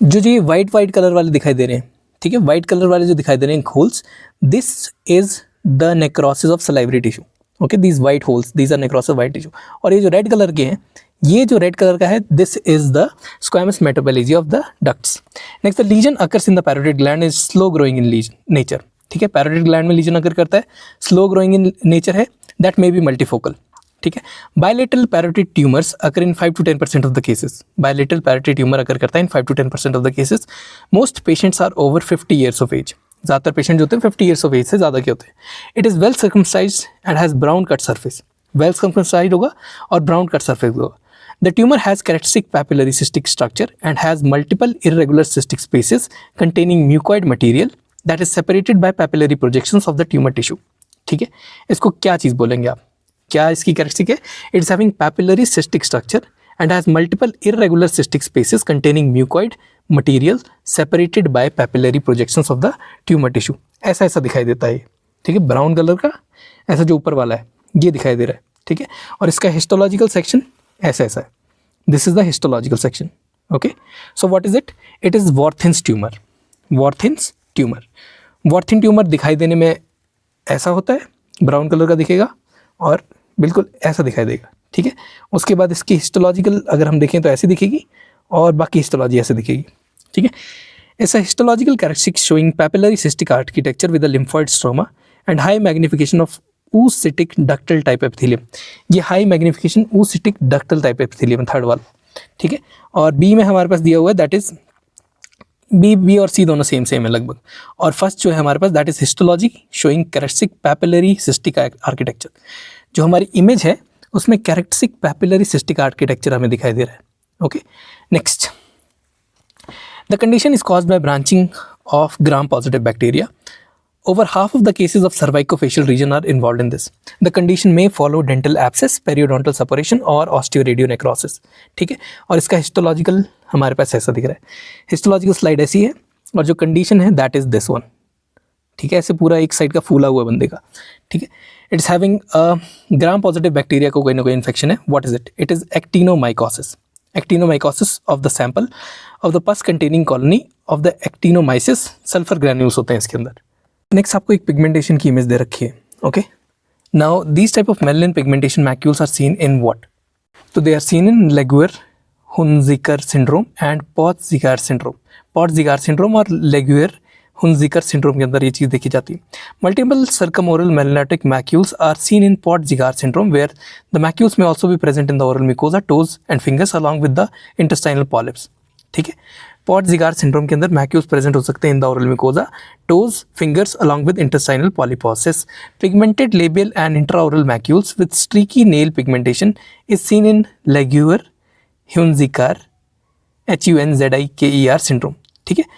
Speaker 1: जो ये वाइट कलर वाले दिखाई दे रहे हैं, ठीक है, वाइट कलर वाले जो दिखाई दे रहे हैं holes, this is the necrosis of salivary tissue. Okay, these white holes, these are necrosis of white tissue. और ये जो रेड कलर के हैं, ये जो रेड कलर का है, this is the squamous metaplasia of the ducts. Next, the lesion occurs in the parotid gland is slow growing in lesion nature, ठीक है, पैरोटिड ग्लैंड में लीजन अकर करता है, स्लो ग्रोइंग इन नेचर है, that may be multifocal, ठीक है। Bilateral parotid tumours occur in 5 to 10% of the cases. Bilateral parotid tumour occur करता है in 5 to 10% of the cases. Most patients are over 50 years of age. ज़्यादातर patient जो होते हैं 50 years of as से ज़्यादा के होते हैं। It is well circumscribed and has brown cut surface. Well circumscribed होगा और ब्राउन कट सर्फेस होगा। The tumor has characteristic papillary cystic structure and has multiple irregular cystic spaces containing mucoid material that is separated by papillary projections of the tumor tissue, ठीक है। इसको क्या चीज़ बोलेंगे आप, क्या इसकी कैरेक्टरिस्टिक है? It's having papillary cystic structure and has multiple irregular cystic spaces containing mucoid material separated by papillary projections of the tumour tissue. ऐसा ऐसा दिखाई देता है, ठीक है, ब्राउन कलर का ऐसा जो ऊपर वाला है ये दिखाई दे रहा है, ठीक है। और इसका हिस्टोलॉजिकल सेक्शन ऐसा ऐसा है। This is the histological section, okay. So what is it? It is Warthin's tumour. Warthin's tumour, Warthin tumour दिखाई देने में ऐसा होता है, ब्राउन कलर का दिखेगा और बिल्कुल ऐसा दिखाई देगा, ठीक है। उसके बाद इसकी हिस्टोलॉजिकल अगर हम देखें तो ऐसी दिखेगी और बाकी हिस्टोलॉजी ऐसे दिखेगी, ठीक है। ऐसा histological characteristics showing papillary cystic architecture with the lymphoid stroma and high magnification of oocytic ductal type epithelium। ये high magnification oocytic ductal type epithelium third वाला, ठीक है। और बी में हमारे पास दिया हुआ है दैट इज बी और सी दोनों सेम है लगभग। और फर्स्ट जो है हमारे पास that is histology showing characteristic papillary cystic architecture. जो हमारी इमेज है उसमें कैरेक्टरिस्टिक पैपिलरी सिस्टिक आर्किटेक्चर हमें दिखाई दे रहा है, okay. Next, the condition is caused by branching of gram positive bacteria. Over half of the cases of cervicofacial region are involved in this. The condition may follow dental abscess, periodontal suppuration और osteoradionecrosis, ठीक है। और इसका histological हमारे पास ऐसा दिख रहा है। हिस्टोलॉजिकल स्लाइड ऐसी है और जो कंडीशन है दैट इज दिस वन, ठीक है। ऐसे पूरा एक साइड का फूला हुआ बंदे का, ठीक है। It's having gram positive bacteria को कोई ना कोई इन्फेक्शन है। What is it? It is actinomycosis. Actinomycosis of the sample of the पस containing colony of the actinomyces. Sulphur granules होते हैं इसके अंदर, नेक्स्ट आपको एक पिगमेंटेशन की इमेज दे रखी है. Okay, now these type of melanin pigmentation macules are seen in what? तो they are seen in Laugier Hunziker syndrome and Peutz Jeghers syndrome. Peutz Jeghers syndrome और लेगुअर हुनज़िकर सिंड्रोम के अंदर ये चीज़ देखी जाती है. Multiple circumoral melanotic macules are seen in Peutz Jeghers syndrome where the macules may also be present in the oral mucosa, toes and fingers along with the intestinal polyps. ठीक है, पॉट्ज़-ज़िगार syndrome के अंदर मैक्यूल्स प्रेजेंट हो सकते हैं in the oral mucosa, toes, fingers along with intestinal polyposis. Pigmented labial and intraoral macules with streaky nail pigmentation is seen in Laugier Hunziker HUNZIKER syndrome. ठीक है,